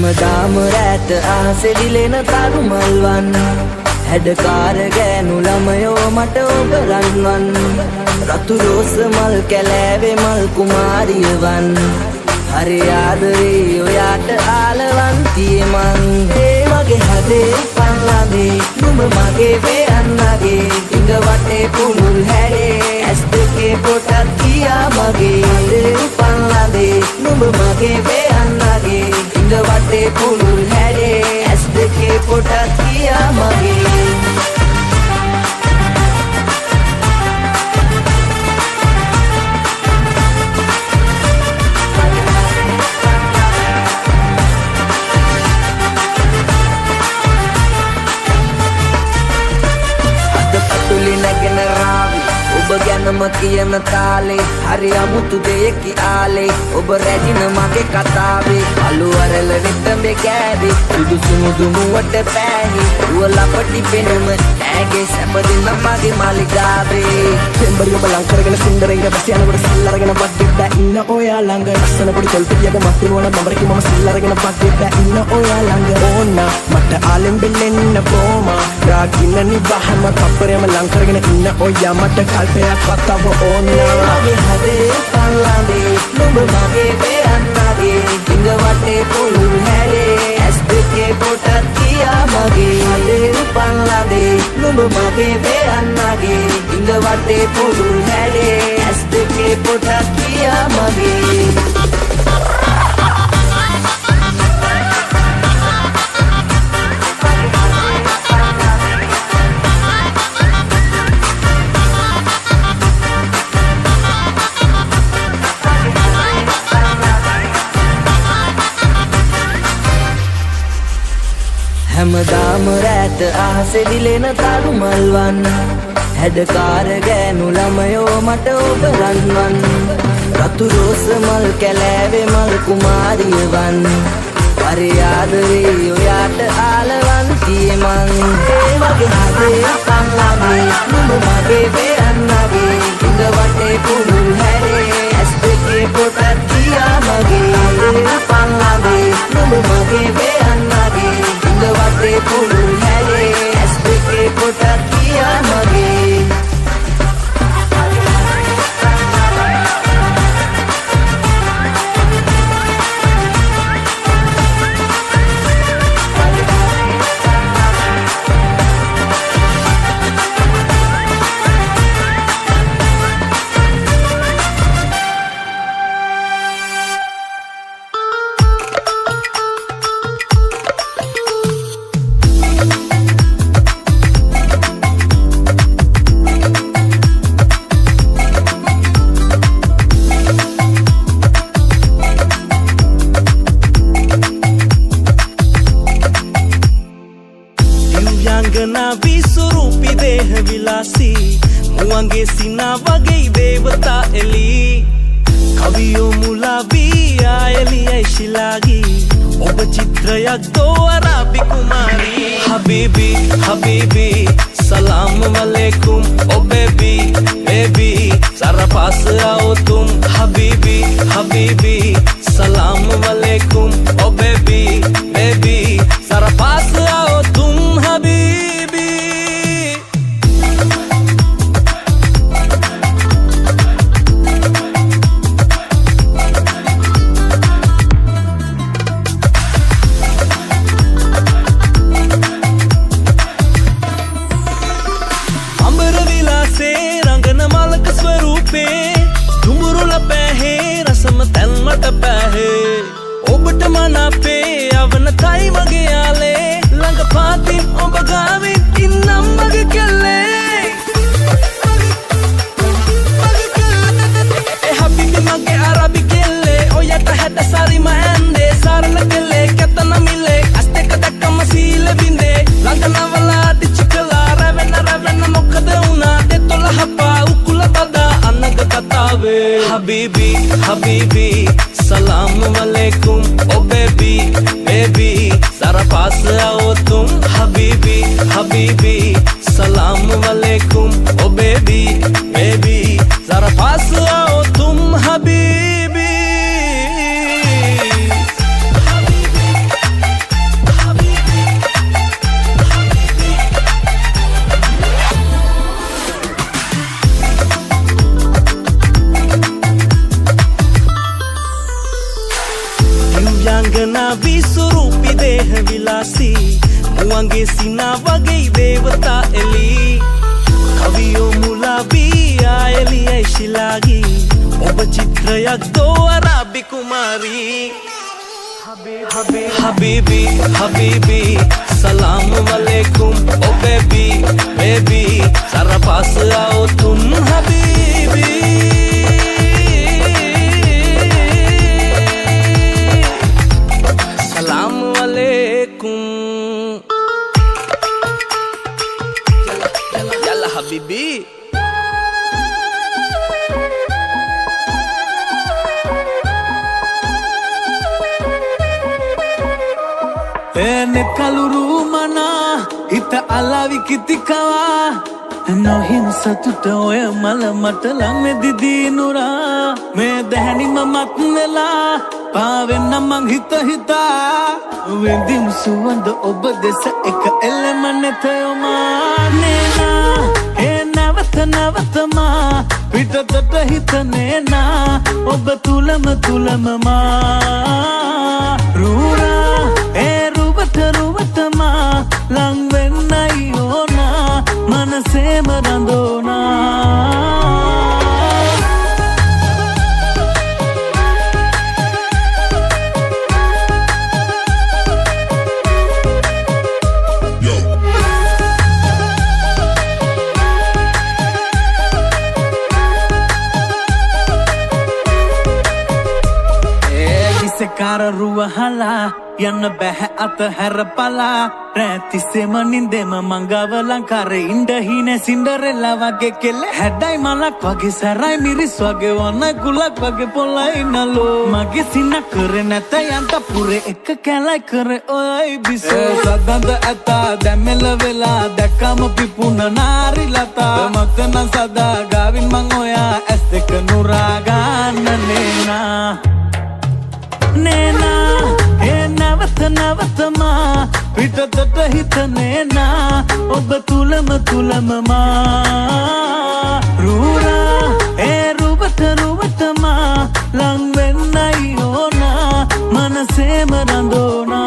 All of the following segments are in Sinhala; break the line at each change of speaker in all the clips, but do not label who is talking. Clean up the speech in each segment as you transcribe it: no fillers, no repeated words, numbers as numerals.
හැමදාම රැට ආසෙ දිලෙන තරු මල්වන් හැඩකාර ගෑනු ළමයෝ මට ඔබ රන්වන් රතු රෝස මල් කැලෑවේ මල් කුමාරියවන් හරි ආදරේ ඔයාට ආලවන්තියේ මං ඒ මගේ හදේ පන්ලාදේ නුඹ මගේ වේයන්නගේ ඉඟ වටේ පුමුල් හැඩේ ඇස් දෙකේ පොටක් කියා මගේ හදේ පන්ලාදේ නුඹ මගේ වේයන්නගේ ඉඟ වටේ පුමුල් හැඩේ ඇස් දෙකේ පොටක් කියා මගේ ඔබ ගැනම කියන තාලේ හරි අමුතු දෙයකි ආලේ ඔබ රැජින මගේ කතාවේ අලු අරල වෙතඹේ කෑවේ සුදු සුමුදු මුවට පෑහි රුවලපටි පෙනුම ඇගේ සැපදින මගේ මාලිගාවේ දෙම්බරිය බලං කරගෙන සුන්දර ඉර බස් යනකොට සිල් අරගෙන වද්දෙද්දා ඉන්න ඔයා ළඟ ලස්සන පොඩි කොල්පියක මත් වෙනවන බඹරකි මම සිල් අරගෙන වද්දෙද්දා ඉන්න ඔයා ළඟ ඕන්න මට ආලෙන් බෙල්ලෙන්න බෝමා රාගින්න නිවහම කප්පරයම ලං කරගෙන ඉන්න ඔයා මට කල්පයක් වත්තව ඕන්න මගේ හදේ පල්ලාදේ නුඹ මගේ වේයන්නගේ ඉඟ වටේ පුළුල් හැඩේ ඇස් දෙකේ පොටක් කියා මගේ හදේ පල්ලාදේ නුඹ මගේ වේයන්නගේ ඉඟ වටේ පුළුල් හැඩේ ඇස් දෙකේ පොටක් කියා මගේ හැමදාම රැට ආසෙ දිලෙන තරු මල්වන් හැඩකාර ගෑනු ළමයෝ මට ඔබ රන්වන් රතු රෝස මල් කැලෑවේ මල් කුමාරියවන් හරි ආදරේ ඔයාට ආලවන්තියේ මං ඒ මගේ හදේ පන්ලාදේ නුඹ මගේ වේයන්නගේ ඉඟ වටේ පුමුල් හැඩේ ඇස් දෙකේ පොටක් කියා මගේ හදේ පන්ලාදේ නුඹ මගේ වේයන්නගේ ඉඟ වටේ පුමුල් හැඩේ ඇස් දෙකේ පොටක් කියා මගේ
මුවන්ගේ සිනා වගේ දේවතා එලි කවියෝ මුලාවී ආයලියයි ශිලාගී ඔබ චිත්‍රයක් දෝ අරාබි කුමාරී හබීබි හබීබි සලාම් වලේකුම් ओ बेबी बेबी सारा पास आओ तुम हबीबी हबीबी सलाम वालेकुम ओ बेबी बेबी सारा पास आओ तुम हबीबी ඔබට මනපේ අවන තයි මගේ යාලේ ළඟ පාතින් ඔබ ගාවින් ඉන්නම් මගේ කෙල්ලේ ඒ හබිබි මගේ අරබි කෙල්ලේ ඔයට හැට සරිම ඇන්දේ සරල කෙල්ලේ කැතන මිලේ අස් දෙක දැක්කම සීල බින්දේ ළඟ නවලා දිච්චි කළා රැවෙන මොකද වුණා දෙතොල හපා උකුල බදා අනග කතාවේ හබීබි හබීබි सलाम वालेकुम ओ बेबी बेबी सारा पास आओ तुम हबीबी हबीबी सलाम वालेकुम ओ बेबी बेबी सारा पास आओ तुम हबीबी මුවන්ගේ සිනා වගේ දේවතා එලි කවියෝ මුලාබී ආයලියයි ශිලාගී ඔබ චිත්‍රයක් දෝ අරාබි කුමාරී Habibi, Habibi, salam alaikum, oh baby, baby, zara paas aao tum Habibi. Salam alaikum. Yalla, yalla Habibi.
ene kaluru mana hita alavi kitikawa no hin satuta oy mal matala me didi nura me dehani mamat nela pavenna mang hita hita wendim suwand ob desa ek elemane thayoma nena he navatama pitatata hitane na ob tulam tulam ma rura ruvatama lang vennayona manase marandona Kara ruwa hala yanna beh at herpala ratise manindema mangawalan kare inda hine cinderella wage kelle hadai malak wage sarai miris wage wana gulak wage polai nalo mage sina kare nata yanta pure ek kalai kare oi biso sadanda ata damela vela dakama pipuna nari lata matna sada gavin mangoya estek nuraga nena nena he navatama pitatata hitane ob tulam ma rura he ruvatama lang vennayona manase marandona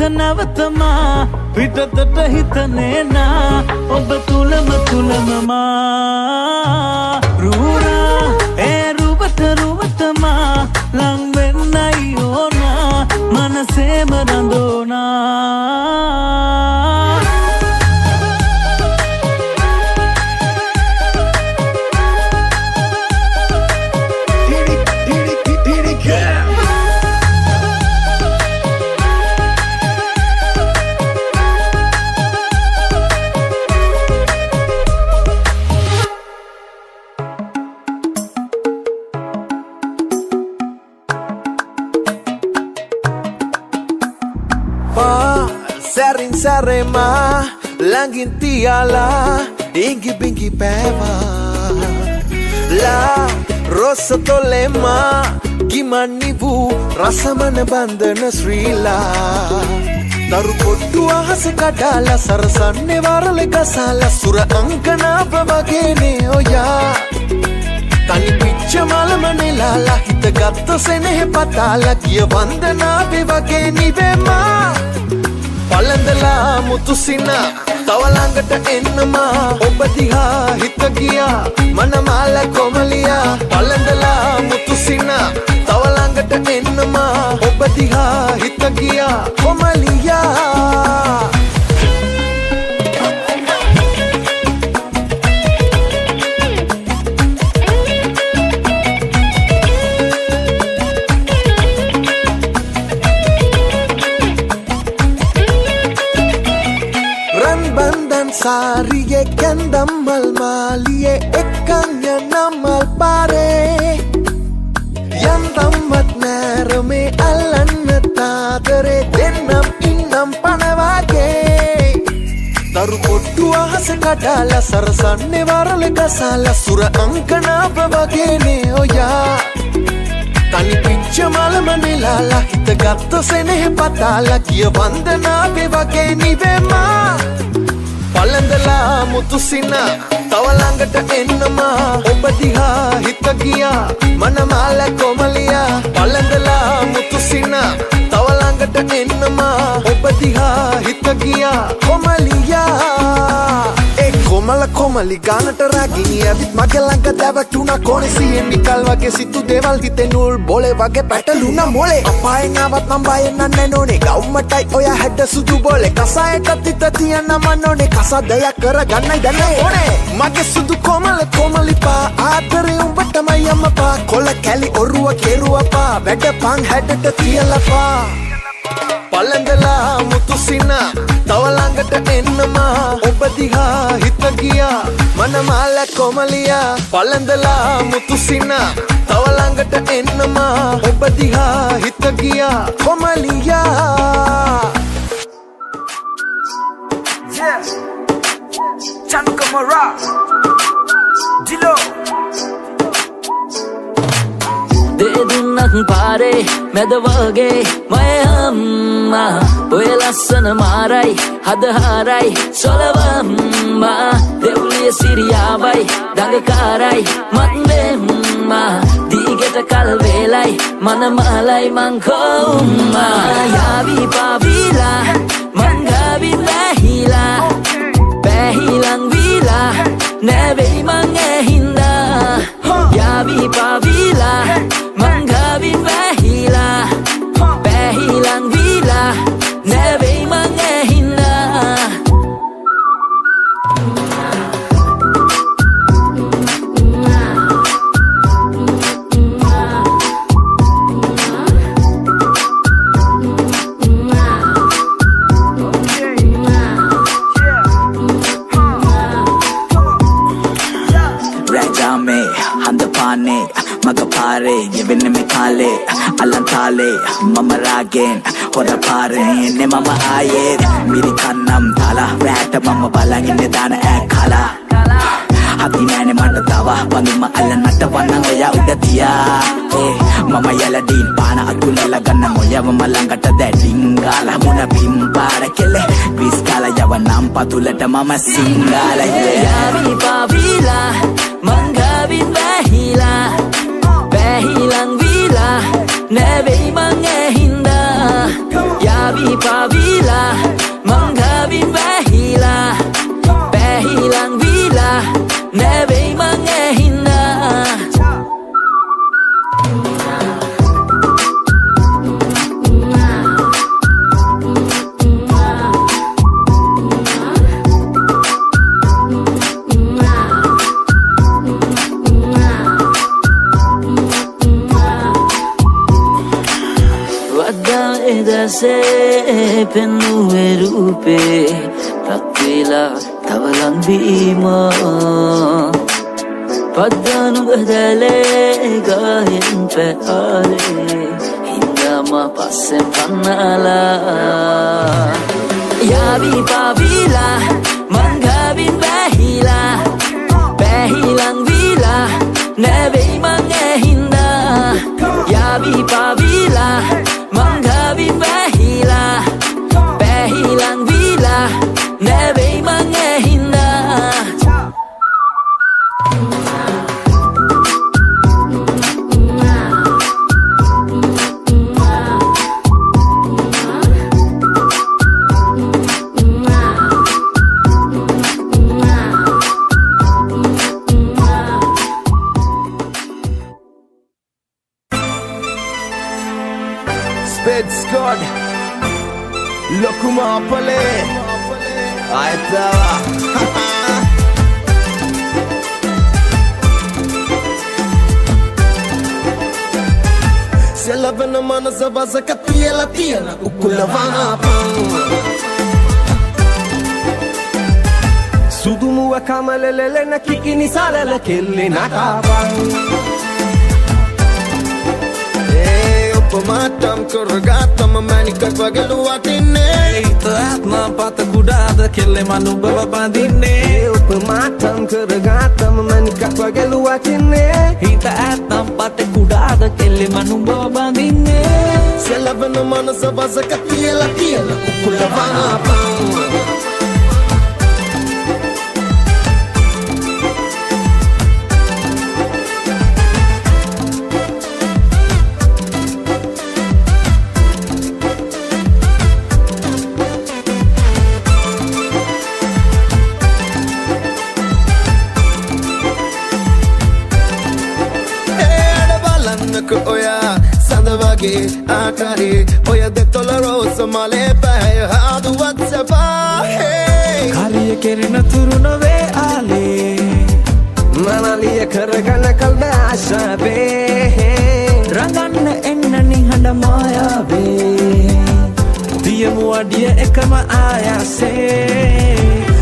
navatama pitatata hitane na ob tulam ma rura e ruvatama lang vennayona manase marandona
Sarin sarema langin tiala ingi bingi peva la rosa tolema gimani bu rasamana bandana srila taru pottu ahas kadala sarasanne warale gasala sura ankana pavagene oya tani picha malamane lala hit gatta sene patala kiya vandana bevage nivema palandala mutusina tawalangata ennama obadiha hitagiya manamala komaliya palandala mutusina tawalangata ennama obadiha hitagiya komaliya Sariye kandamal maliye ekanya namal pare yandammat nerme allanna taadare dennam innam panavage taru pottu ahas kadala sarasanne warale gasala sura ankana pavage ne oya තනි පිච්ච මලම නෙලාලා හිත ගත්ත සෙනෙහ පතාලා කිය වන්දනාවේ වගේ නිවෙමා පළඳලා මුතු සින තව ළඟට එන්නමා ඔබ දිහා හිත ගියා මනමාල කොමලියා පළඳලා මුතු සින තව ළඟට එන්නමා ඔබ දිහා හිත ගියා කොමලියා ඒ කොමලි ගානට රැගිනි ඇවිත් මගේ ළඟ දැවටුණා කොනේ සියෙන් නිකල් වගේ සිතු දේවල් හිතේ නූල් බොලේ වගේ පැටලුණා මොලේ අපායෙන් ආවත් මම බය නන්නේ නෝනේ ගවුමටයි ඔය හැඩ සුදු බොලේ කසායට තිත තියන්න මන්නෝනේ කසදයක් කරගන්නයි දැන් ඕනේ මගේ සුදු කොමලිපා ආදරේ උඹටමයි අම්මපා කොළ කැලි ඔරුව කෙරුවපා වැඩපන් හැඩට තියලපා පළඳලා මුතු සින තව ළඟට එන්නමා ඔබ දිහා හිත ගියා මනමාල කොමලියා පළඳලා මුතු සින තව ළඟට එන්නමා ඔබ දිහා හිත ගියා කොමලියා
Chanka Mara Dilo දෙදුන්නක් පාරේ මැද වගේ මය අම්මා ඔය ලස්සන මාරයි හදහාරයි සොලවම්මා දෙවුලිය සිරියාවයි දඟකාරයි මත්වෙම්මා දීගෙට කල් වේලයි මනමාලයි මංකෝම්මා යාවී පාවීලා මංගාවින් වැහිලා පැහිලං වීලා නැවෙයි මං ඇහින්දා යාවී පාවීලා මංගාවින් වැහිලා පැහිලං වීලා නැවෙයි මං ඇහින්දා මගපාරේ ගෙවෙන්න මේ කාලේ අල්ලන්තාලේ මම රාගෙන් හොර පාරේ එන්නේ මම ආයේ මිරි කන්නම් තාලා රැට මම බලන් ඉන්නේ දාන ඈ කලා හති නෑනේ මට තව වඳුම අල්ලන්නට වන්න ඔයා උඩ තියා මම යලඩින් පාන අතුලල ගන්න ඔයවම ළඟට දැඩින් ගාලා මුණ බිම් පාර කෙලේ විස්කාලා යවනම් පතුලට මම සිංගාලා යාවි පාවිලා මංගාවින් වැහිලා පැහිලං වීලා නැවෙයි මං ඇහින්දා යාවි පාවිලා මංගාවින් වැහිලා පැහිලං වීලා නැවෙයි මං ඇහින්දා එදසේ පෙන්නුවේ රූපේ රක්වෙලා තවලං බීමා පද්දානු බදලේ ගායෙන් පැආලේ හින්දාම පස්සෙන් පන්නාලා යාවී පාවිලා මංගාවින් වැහිලා පැහිලං වීලා නැවෙයි මං ඇහින්දා යාවී පාවිලා මංගාවින් වැහිලා පැහිලං වීලා නැවෙයි මං ඇහින්දා
God Lokuma Pale Aitawa Selavana mana zabaza katiela tiana ukulavana pan Sudumuwa kamalelele na kikini salala kelle nakaban Upamatam kurgatam මැනිකක් වගේ ලුවටින්නේ
හිත ආත්ම පත කුඩාද කෙල්ලෙම නුඹව බඳින්නේ
උපමාටම් කරගත්තම මැනිකක් වගේ ලුවටින්නේ
හිත ආත්ම පත කුඩාද කෙල්ලෙම නුඹව බඳින්නේ
සෙලවෙන මනස වසක කියලා කියලා කුලවනාපන් ඔයා සඳ වගේ ආකාරේ ඔය දෙතොල රෝස මලේ පැය හාදුවත් සබාහේ
කලිය කෙරෙන තුරු නොවේ ආලේ
මනලිය කරගන්න කල්ද ආශාවේ
රඟන්න එන්න නිහඬ මායාවේ තියමු අඩිය එකම ආයාසේ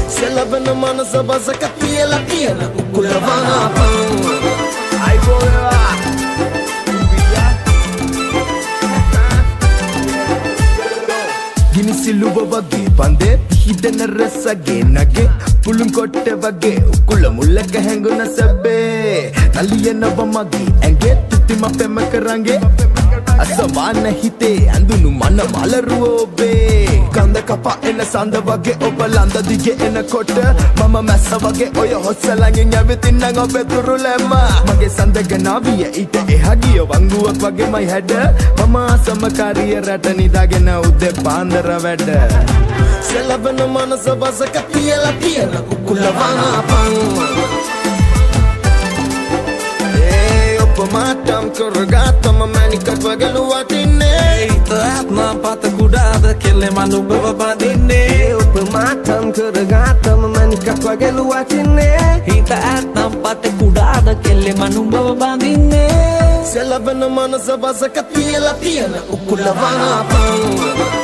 සෙලවෙන මනස වසක කියලා කියලා කුලවනාපන් අයිබෝවා සිල්ලුව වගේ පන්දේ හිටන රසගේ නගේ පුළුන් කොට්ට වගේ උකුල මුල්ලක හැඟුණ සැබේ නලියනව මගේ ඇගේ තුතිම පෙම කරන්ගේ අසවාන හිතේ ඇඳුණු මන මලරුව ඔබේ කඳ කපා එන සඳ වගේ ඔබ ලඳ දිගේ එනකොට මම මැස්ස වගේ ඔය හොස්සලඟින් ඇවිතින්නම් ඔබේ තුරුලෙම මගේ සඳගනාවිය ඊට එහා ගිය වංගුවක් වගේ මයි හැඩ මම අසමකාරිය රට නිදාගෙන උදේ පාන්දර වැඩ සෙලවෙන මනස වසක කියලා කියලා කුලවනාපන් උපමාටම් කරගත්තම මැනිකක් වගේ ලුවටින්නේ
හිත ආත්ම පත කුඩාද කෙල්ලෙම නුඹව බඳින්නේ
උපමාටම් කරගත්තම මැනිකක් වගේ ලුවටින්නේ
හිත ආත්ම පත කුඩාද කෙල්ලෙම නුඹව බඳින්නේ
සෙලවෙන මනස වසක කියලා කියලා කුලවනාපන්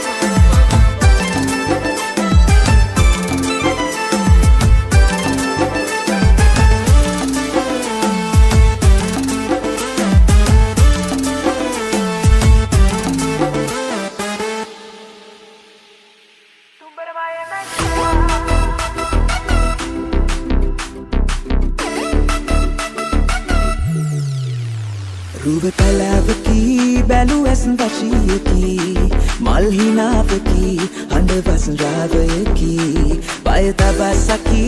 රුව කලාවකි බැලු ඇසන් වශීයකි මල් හිනාවකි හඬ වසන් රාවයකි බය තබසකි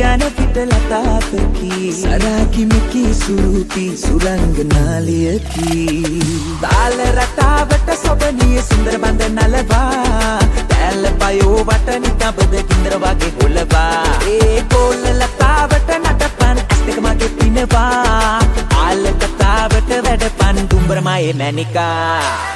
අන පිට ලතාපකි සරාකිමිකි සුරුපි සුරංගනාලියකි තාල රටාවට සොබනිය සුන්දර බඳ නලවා තැල්ල පයෝ වට නිතබද කින්දර වගේ ගොලවා ඒ කොල්ල ලතාවට නටපන් ඇස් දෙක මගේ පිනවා ආල කතාවට වැඩපන් දුම්බරමයේ මැනිකා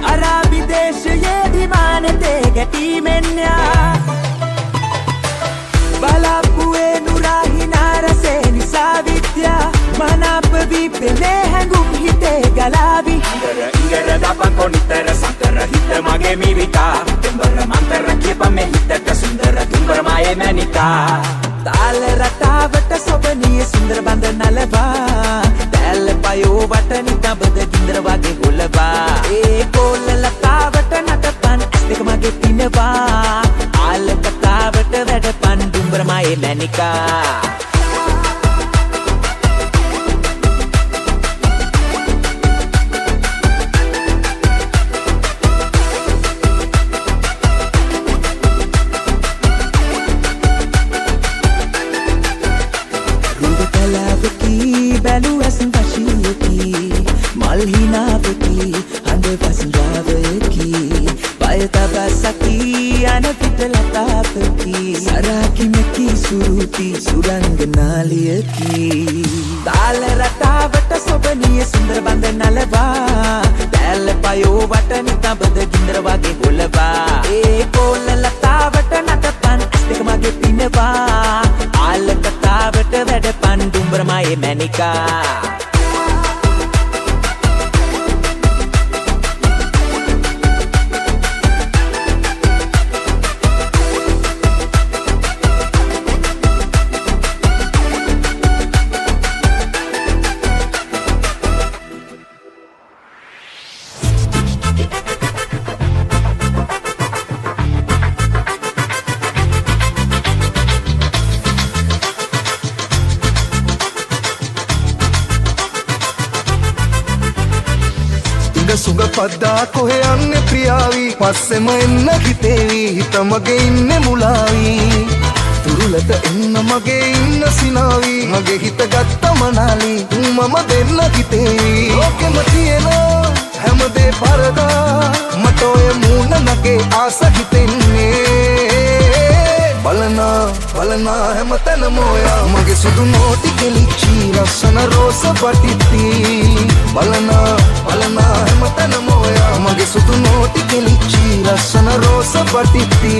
අරාබි දේශයේ විමානතේ ගැටීමෙන්යා බලාපුවේ නුරාහිනා රසේ නිසා විද්‍යා මනාප වී පෙනේ හැඟුම් හිතේ ගලාවි ඉඟර දපකො නිතර සතර හිත මගේ මිවිතා තුඹර මන්තර කියප මේ හිතට සුන්දර තුඹරමයේ මැනිකා තාල රටාවට සොබනිය සුන්දර බඳ නලවා තැල්ල පයෝ වට නිතබද ගින්දර වගේ ගොලවා ඒ කොල්ල ලතාවට නටපන් ඇස් දෙක මගේ පිනවා ආල කතාවට වැඩපන් දුම්බරමයේ මැනිකා බැලු ඇසන් වශීයකි මල් හිනාවකි හඬ වසන් රාවයකි බය තබසකි අන පිට ලතාපකි සරාකිමිකි සුරුපි සුරංගනාලියකි තාල රටාවට සොබනිය සුන්දර බඳ නලවා තැල්ල පයෝ වට නිතබද ගින්දර වගේ ගොලවා ඒ කොල්ල ලතාවට නටපන් ඇස් දෙක මගේ පිනවා ආල කතාවට වැඩපන් දුම්බරමයේ මැනිකා
මග සුග පද්දා කොහෙ යන්නේ ප්‍රියාවි පස්සෙම එන්න හිතේවි හිත මගේ ඉන්නේ මුලාවි තුරුලට එන්න මගේ ඉන්න සිනාවි මගේ හිත ගත්ත මනාලි මම දෙන්න හිතේවි ලෝකෙම තියෙන හැමදේ පරදා මට ඔය මූණ නගේ ආස හිතෙන්නේ බලනා හැමතැනම ඔයා මගේ සුදු නෝටි කෙලිච්චි ලස්සන රෝස පටිත්ති බලනා හැමතැනම ඔයා මගේ සුදු නෝටි කෙලිච්චි ලස්සන රෝස පටිත්ති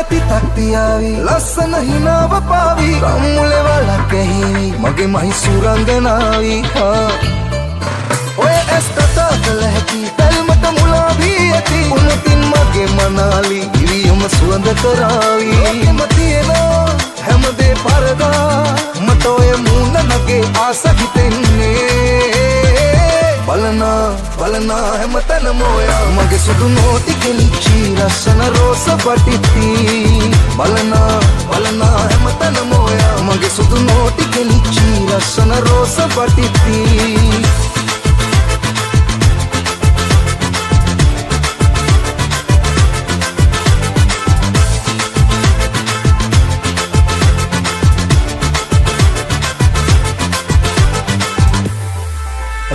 තිතක් තියාවි ලස්සන හිනාව පාවි රම්මුලේ වලක් ඇහිවි මගේ මහි සුරංගනාවි ඔය ඇස්තතා කළ හැකි තල්මට මුලාවී ඇති උනතින් මගේ මනාලි ඉරියම සුවඳ කරාවි ලෝකෙම තියෙන හැමදේ පරදා මට ඔය මූණ නගේ ආස හිතෙන්නේ බලනා හැමතැනම ඔයා මගේ සුදු නෝටි කෙලිච්චි ලස්සන රෝස පටිත්ති බලනා හැමතැනම ඔයා මගේ සුදු නෝටි කෙලිච්චි ලස්සන රෝස පටිත්ති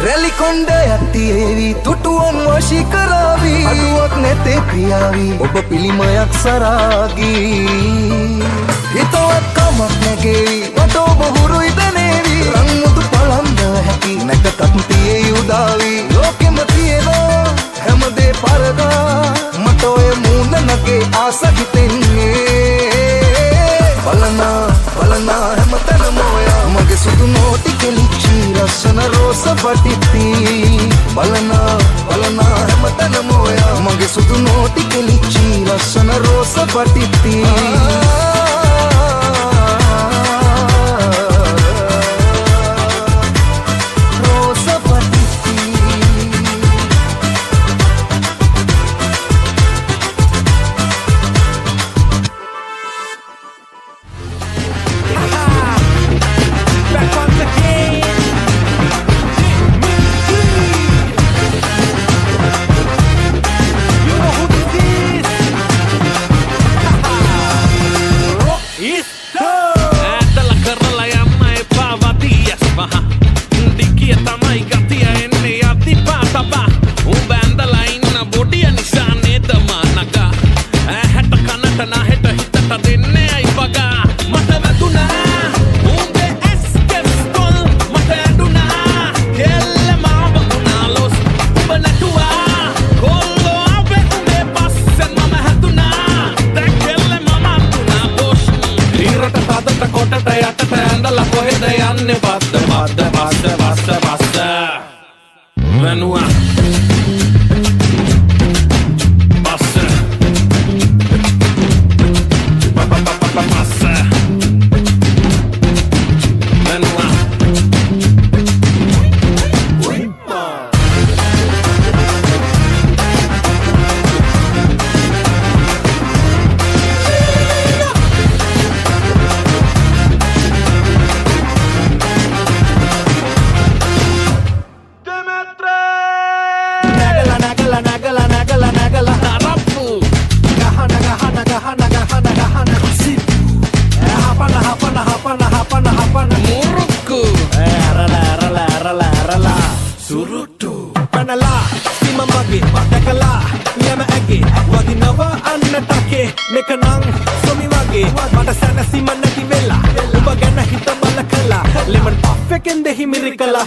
රැලි කොණ්ඩයක් තියේවි තුටුවන් වශී කරාවි අඩුවක් නැතේ ප්‍රියාවි ඔබ පිළිමයක් සරාගී හිතවත් කමක් නැගේවි මට ඔබ හුරුයි දනේවි රන්මුතු පලන්ද හැකි නැකතත් තියේ යුදාවි ලෝකෙම තියෙන හැමදේ පරදා මට ඔය මූණ නගේ ආස හිතෙන්නේ බලනා හැමතැනම ඔයා මගේ සුදු නෝටි කෙලිච්චි ලස්සන රෝස පටිත්ති බලනා හැමතැනම ඔයා මගේ සුදු නෝටි කෙලිච්චි ලස්සන රෝස පටිත්ති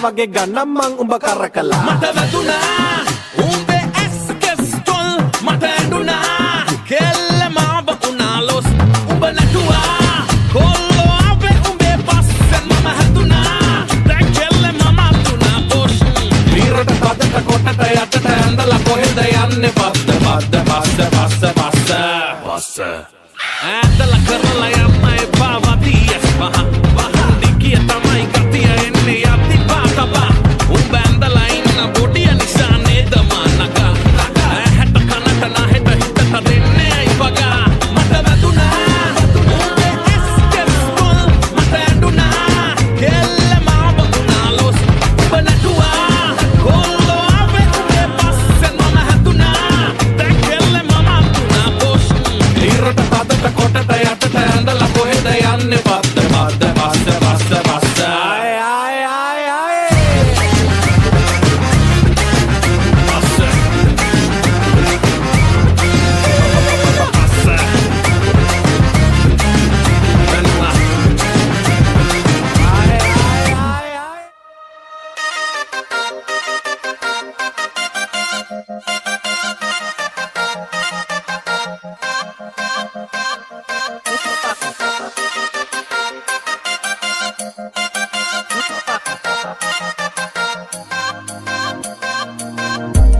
වගේ ගන්නම් මං උඹ කරකලා
මට වැදුනා උඹේ ඇස් කෙස්ටොල් මට ඇඬුනා කෙල්ල මාව උනාලොස් උඹ නැටුවා කොල්ලෝ ආවේ උඹේ පස්සෙන් මම හැදුනා දැන් කෙල්ල මම තුනා බොස් ඊරට පදට කොටට යටට ඇඳලා කොහෙද යන්නේ බස්ස ඇඳලා කරලා යන්නේ පාවතියස් වහන් දිකිය තමයි ගතිය එන්නේ යති පාතපා උඹ ඇඳලා ඉන්න බොඩිය නිසා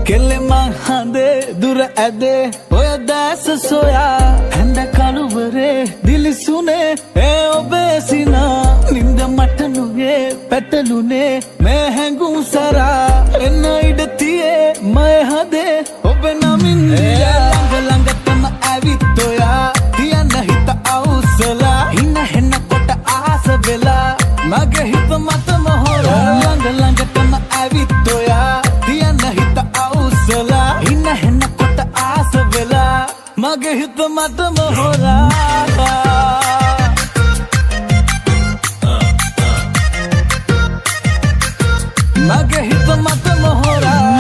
කෙල්ලෙ මං හඳේ දුර ඇදේ ඔය දැස සොයා හැඳ කළුවරේ දිලිසුනේ ඒ ඔබේ සිනා නින්ද මට නුයේ පැටලුනේ මේ හැඟුම් සරා එන්න ඉඩ තියේ මය හදේ ඔබ නමින් ළඟ ළඟටම ඇවිත් ඔයා තියන්න හිත අවුස්සලා ඉන්න හෙන්න කොට ආස වෙලා මගේ හිත මත මොහොරා ළඟ ළඟටම ඇවිත් ඔයා තියන්න හිත අවුස්සලා ඉන්න හෙන්න කොට ආස වෙලා මගේ හිත මත මොහොරා මගේ හිත මත මොහොරා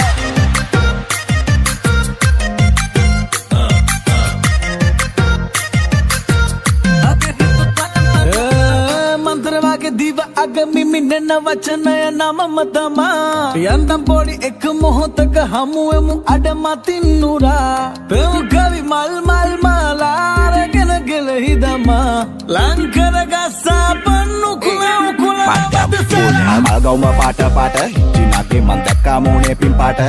මන්ත්‍රවාගේ දිව අග මිමිනෙන වචනය නමම තමා යන්තම් පොඩි එක මොහොතක හමුවෙමු අඩ මතින් නුරා පෙව් කවි මල් මල් මාලාරගෙන ගෙලහි දමා ලංකර ගස්සා පන්නු කුලව් කුලව්
මල්ගෞම පාට පාට හිටිනගේ මන් දැක්කා මූනේ පින් පාට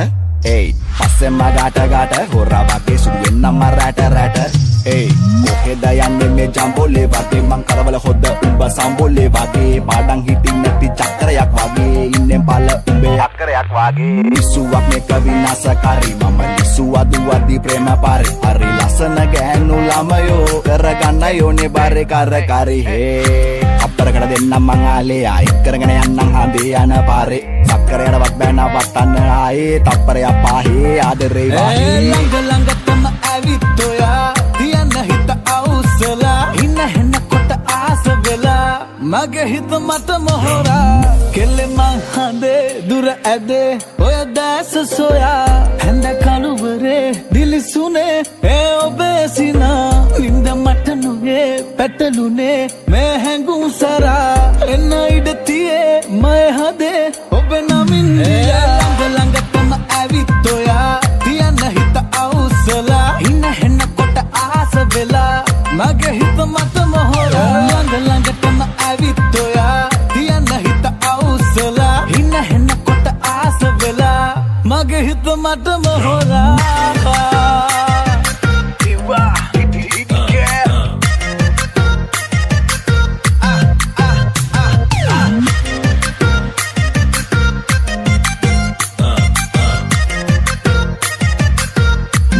ඒයි පස්සෙන්ම ගාට ගාට හොරා වගේ සුදු වෙන්නම රැට රැට ඒයි කොහෙද යන්නේ මේ ජම්බෝලේ වගේ මං කරවල හොද්ද උඹ සම්බෝලේ වගේ පාඩම් හිටින් නැති චක්‍රයක් වගේ ඉන්නේ බල උඹේ අක්කරයක් වගේ ඉසුවක් මේක විනාශකාරී මම ලිසුවා දුවදී ප්‍රේම පාරේ හරි ලස්සන ගෑනු ළමයෝ කරගන්න යෝනේ බාරේ කරකාරී හේ අපරකට දෙන්නම් මං ආලේ ආයි කරගෙන යන්නම් හඳේ යන පාරේ සක්කරයටවත් බෑ නවත්තන්න ආයේ තප්පරයක් පාහේ ආදරේ වාහේ
ළඟ ළඟටම ඇවිත් ඔයා තියන්න හිත අවුස්සලා ඉන්න හෙන්න කොට ආස වෙලා මගේ හිත මත මොහොරා කෙල්ලෙ මං හඳේ දුර ඇදේ ඔය දැස සොයා හැඳ කළුවරේ දිලිසුනේ ඒ ඔබේ සිනා නින්ද මට නුයේ පැටලුනේ මේ හැඟුම් සරා එන්න ඉඩ තියේ මය හදේ ඔබ නමින් ළඟ ළඟටම ඇවිත් ඔයා තියන්න හිත අවුස්සලා ඉන්න හෙන්න කොට ආස වෙලා මගේ හිත මත මොහොරා ළඟ ළඟටම ඇවිත් ඔයා තියන්න හිත අවුස්සලා ඉන්න හෙන්න කොට ආස වෙලා මගේ හිත මත මොහොරා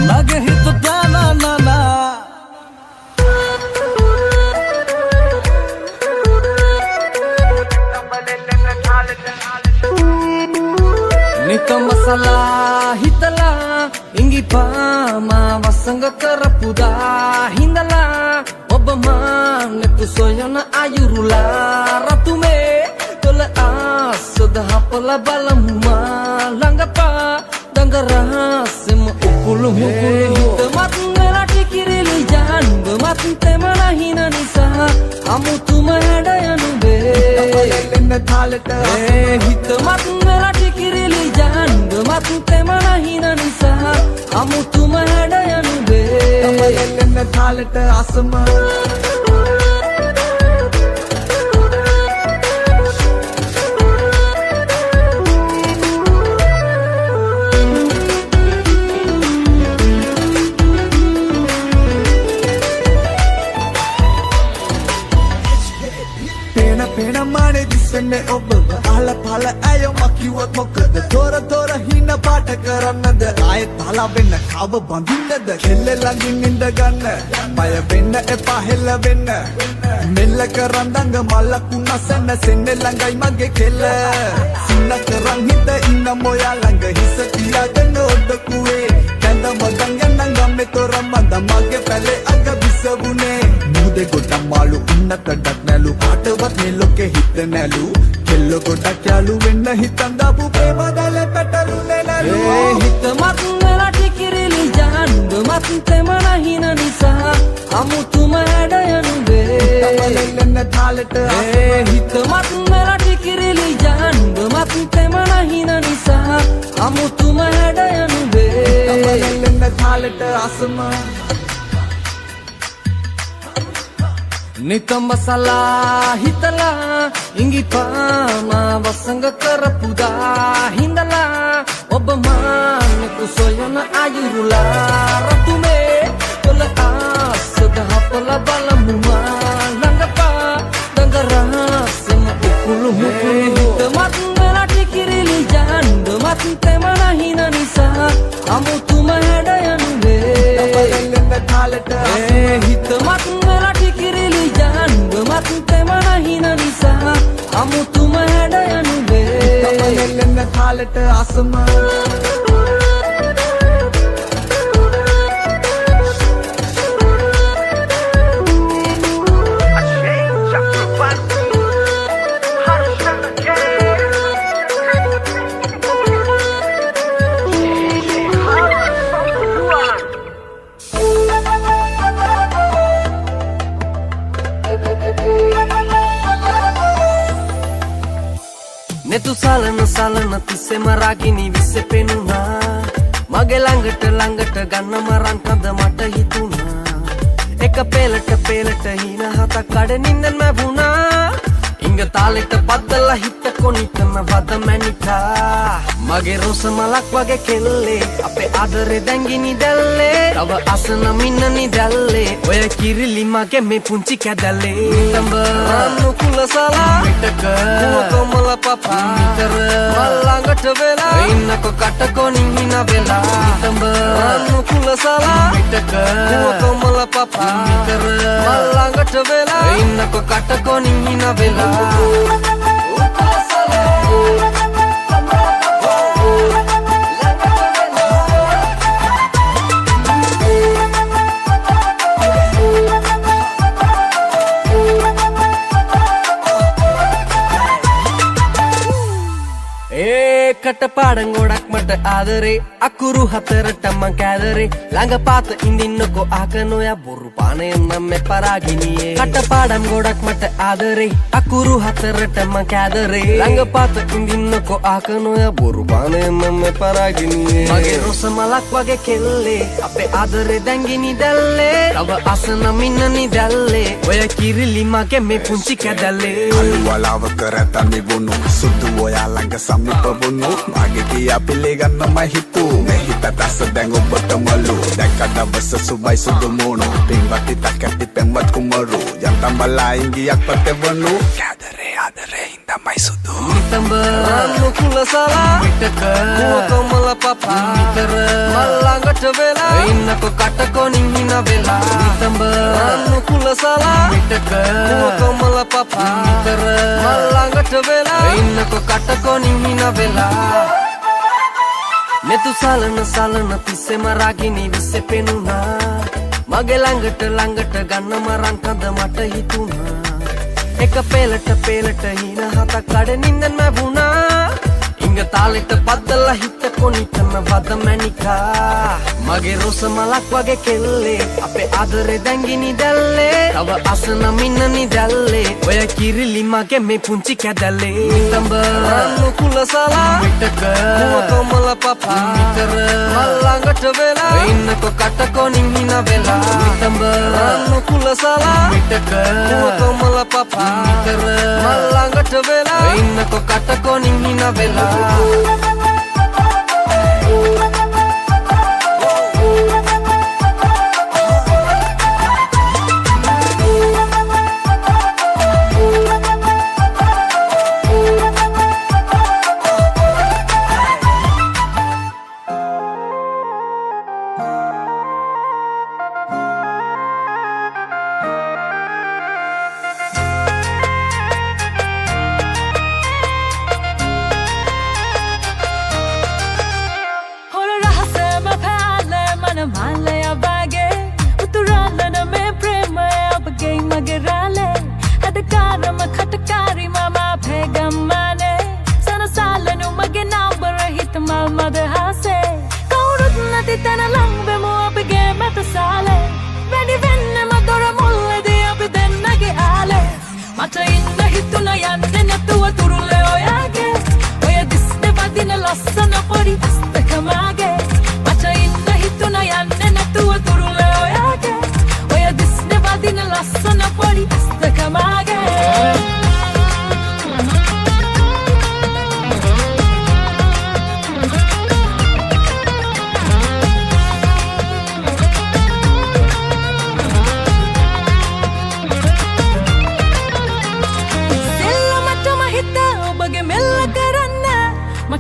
මගේ හිත තානානා
නිකම් මසලා හිතලා ඉඟිපාමා වසඟ කරපුදා හිඳලා ඔබ මානෙතු සොයන අයුරුලා රතුමේ තොල ආසද හපල බලමුමා ළඟපා දඟරහසෙම උකුළු මුකුළු හිතමත් වෙලා ටිකිරිලි ජානුව මත් තෙමන හින නිසා අමුතුම හැඩ යනුබේ
එන්න තාලෙට
හිතමත් වෙලා ටිකිරිලි ජානුව මත් තෙමන හින නිසා අමුතුම හැඩ යනුබේ
එන්න තාලෙට අසම පේන මානේ දිස්සන්නේ ඔබව අහල පහල ඇයෝ මකිවත් මොකද තොර තොර හින පාට කරන්නද ආයෙත් පහල වෙන්න කව බඳින්නද කෙල්ල ළඟින් ඉඳ ගන්න බය වෙන්න එපා හෙල්ල වෙන්න මෙල්ල කරන් දඟ මල්ලකුණ සැන්න සෙන්න ළඟයි මගේ කෙල්ල සින්න කරන් හිත ඉන්න මොයා ළඟ හිස තියාගෙන ඔඩකුවේ කැඳ මගන් යන්න ගම්මේ තොර මන්ද මගේ පැලේ අග විසවුනේ මුදේ ගොඩක් මාළු උන්නත ඩක් නැලු කාටවත් මේ ලෝකේ හිත නැලු කෙල්ල ගොඩක් යාළු වෙන්න හිතන් දාපු ප්‍රේම දල පැටළුනේ නැලු
හිතමත් වෙලා ටිකිරිලි ජානුව මත් තෙමන හින නිසා අමුතුම හැඩ යනුබේ
එන්න තාලෙට
හිතමත් වෙලා ටිකිරිලි ජානුව මත් තෙමන හින නිසා අමුතුම හැඩ යනුබේ
එන්න තාලෙට අසම
නිතඹසලා හිතලා ඉඟිපාමා වසඟ කරපුදා හිඳලා ඔබ මානෙකු ඉරුලා රතුමේ කොළ ආසද හපල බලමුමා ළඟපා දඟරාසෙම උකුළු මුකුළු හිතමත් වෙලා ටිකිරිලි ජාන්ඩමත් තෙමන හින නිසා අමුතුම හැඩයනුවේ හිතමත් වෙලා ටිකිරිලි ජාන්ඩමත් තෙමන හින නිසා අමුතුම හැඩයනුවේ
කාලට අසම
නෙතු සලන සලන තිස්සෙම රාගිනි විස්සෙ පෙනුනා මගේ ළඟට ගන්න මරන් කඳ මට හිතුණා එක පෙලට හින හතක් කඩනින්දන් මැවුණා ඉංග තාලෙට පද්දලා හිත කොනිකන වද මැනිකා මගේ රොස මලක් වගේ කෙල්ලේ අපේ ආදරේ දැංගිනි දැල්ලේ තව අසන මින්නනි දැල්ලේ ඔය කිරිලි මගේ මේ පුංචි කැදල්ලේ තඹ රන්නු කුලසලා මිටක කොමල පපා මිතර මල්ලඟට වෙලා ඉන්නකො කටකොනින් හින වෙලා තඹ රන්නු කුලසලා මිටක කොමල පපා මිතර මල්ලඟට වෙලා ඉන්නකො කටකොනින් හින වෙලා කටපාඩම් ගොඩක් මට ආදරේ අකුරු හතරටම කෑදරේ ළඟ පාත ඉඳින්නකො ආකනොයා බොරු පානයෙන් නම් පරාගිනියේ කටපාඩම් ගොඩක් මට ආදරේ අකුරු හතරටම කෑදරේ ළඟ පාත ඉඳින්නකො ආකනොයා බොරු පානයෙන් නම් පරාගිනියේ මගේ රොස මලක් වගේ කෙල්ලේ අපේ ආදරේ දැංගිනි දැල්ලේ තව අසන මින්නනි දැල්ලේ ඔය කිරිලි මගේ මේ පුංචි කැදල්ලේ
කළු වලාව කරතන් නිවුණු සුදු ඔයා ළඟ සමීප වුණු මගේ කියා පිළිගන්න මම හිතු මේ හිත දැස දැන් ඔබට මලු දැක්ක දවස සුබයි සුදු මෝනු පින්වත් ඉතක් ඇති පෙම්වත් කුමරු යන්තම් බලා ඉංගියක් පතවනු ආදරේ හින්දමයි සුදු
නිතඹ රන්නු කුලසලා මිටක කොමල පපා මිතර මල්ලඟට වෙලා ඉන්නකො කටකොනින් හින වෙලා නිතඹ රන්නු කුලසලා මිටක කොමල පපා මිතර මල්ලඟට වෙලා ඉන්නකො කටකොනින් හින වෙලා නෙතු සලන තිස්සෙම රාගිනි විස්සෙ පෙනුනා මගේ ළඟට ගන්න මරන් කඳ මට හිතුණා එක පෙලට හින හතක් කඩනින්දන් මැවුණා ඉංග තාලෙට පද්දලා හිත කොනිකන වද මැනිකා මගේ රොස මලක් වගේ කෙල්ලේ අපේ ආදරේ දැංගිනි දැල්ලේ තව අසන මින්නනි දැල්ලේ ඔය කිරිලි මගේ මේ පුංචි කැදල්ලේ තඹ රන්නු කුලසලා මිටක කොමල පපා මිතර මල්ලඟට වෙලා ඉන්නකො කටකොනින් හින වෙලා තඹ රන්නු කුලසලා මිටක කොමල පපා මිතර මල්ලඟට වෙලා ඉන්නකො කටකොනින් හින වෙලා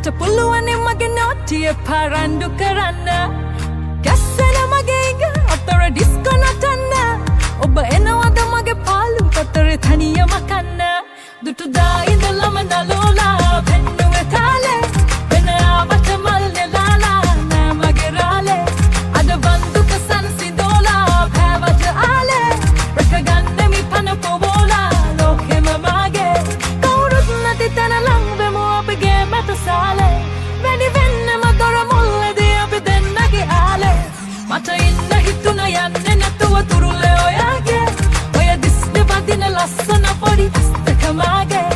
මට පුළුවන් මගේ නොටිය පරන්දු කරන්න ගැස්සෙන මගේ ඉඟ අතර ඩිස්කෝ නටන්න ඔබ එනවද මගේ පාලු පතර තනියම කන්න දුටුදා ඉඳලම නලෝලා පෙන්නුවේ තාලේ වෙන ආවට මල්නේ ලාලා නෑ මගේ රාලේ අද බන්දුක සංසිඳෝලා පැවත ආලේ රැකගන්න මි පන පොවෝලා ලෝකෙම මාගේ කවුරුත් නැති තැන ලංවෙමු අපගේ මැත සාලේ වැඩි වෙන්නම දොර මුල්ලදී අපි දෙන්නගේ ආලේ මට ඉන්න හිතුන යන්නේ නැතුව තුරුලේ ඔයාගේ ඔය දිස්නේ වදින ලස්සන පොඩි අස්තක මාගේ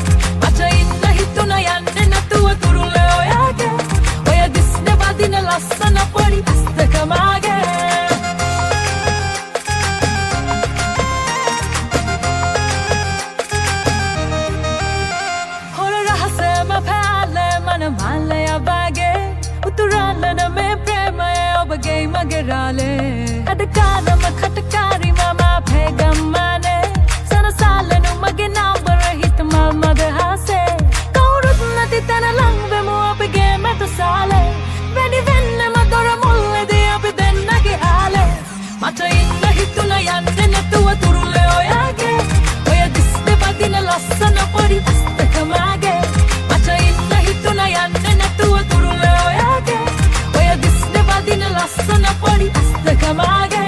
මට ඉන්න හිතුන යන්නේ නැතුව තුරුලේ ඔයාගේ ඔය දිස්නේ වදින ලස්සන පොඩි අස්තක මාගේ හොර රහසම පැලේ මන මල්ලය වගේ උතුරන්නන මේ ප්‍රේමය ඔබගේ මගේ රාලේ අද කාලම කටකාරි මම පෙගම්මනේ සනසාලනු මගේ නම්බර හිත මල් මද හසේ කවුරුත් නැති තැන ලංවෙමු අපගේ මැත සාලේ වැඩි වෙන්නම දොර මුල්ලේදී අපි දෙන්නගේ ආලේ මට ඉන්න හිතුන යන්නේ නැතුව තුරුලේ ඔයාගේ ඔය දිස්නේ වදින ලස්සන පොඩි අස්තක මාගේ මට ඉන්න හිතුන යන්නේ නැතුව තුරුලේ ඔයාගේ ඔය දිස්නේ වදින ලස්සන පොඩි අස්තක මාගේ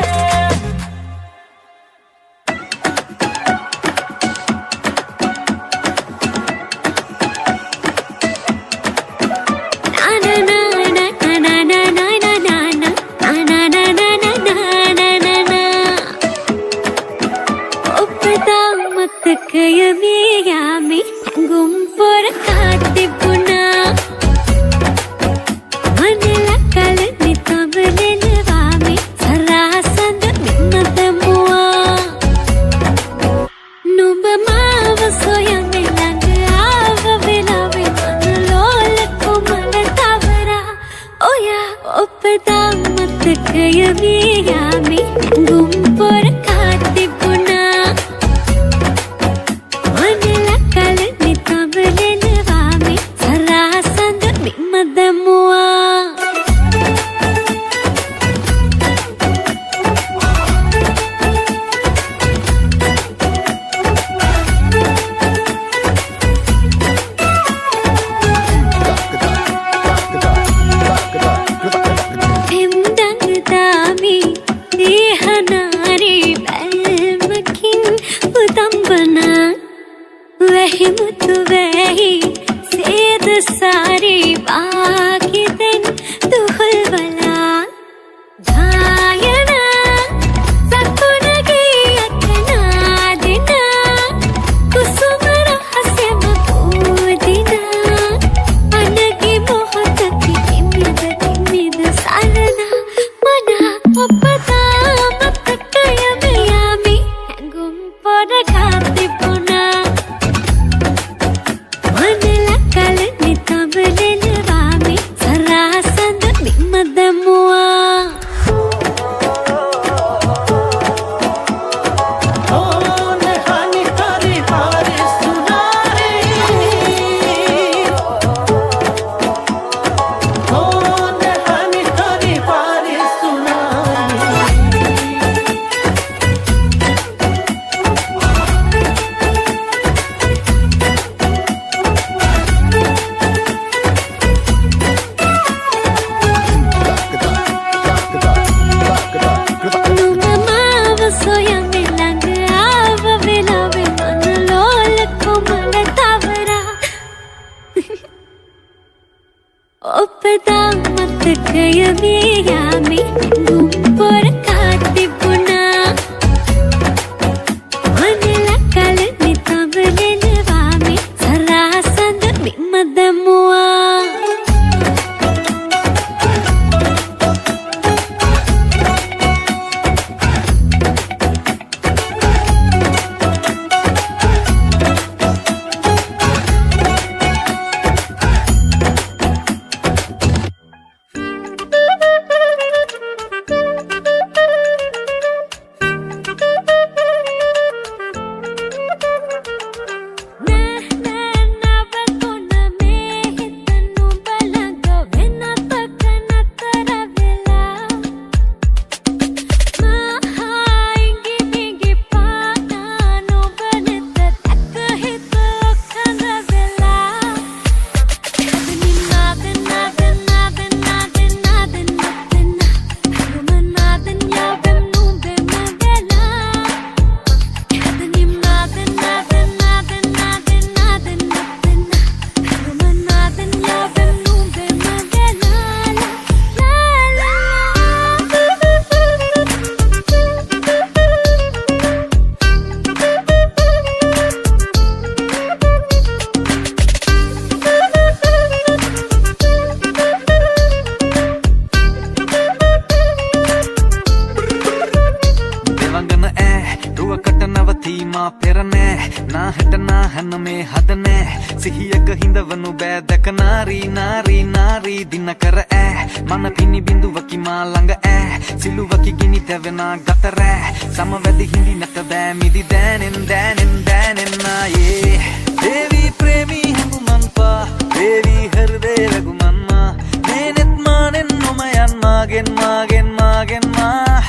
හැන මේ හදනෑ සිහියක හිඳවනු බෑ දැක නාරී නාරී නාරී දින කර ඈ මන පිණි බිඳුවකි මා ළඟ ඈ සිලුවකි ගිනි තැවෙනා ගතරෑ සමවැදි හිඳිනට බෑ මිදි දෑනෙන් දෑනෙන් දෑනෙන් නායේ දේවි ප්‍රේමී හැඟුමන්පා දේවි හෘදේ රගුමන්මා මේනෙත් මානෙන් නොමයන් මාගෙන් මාගෙන් මාගෙන් මා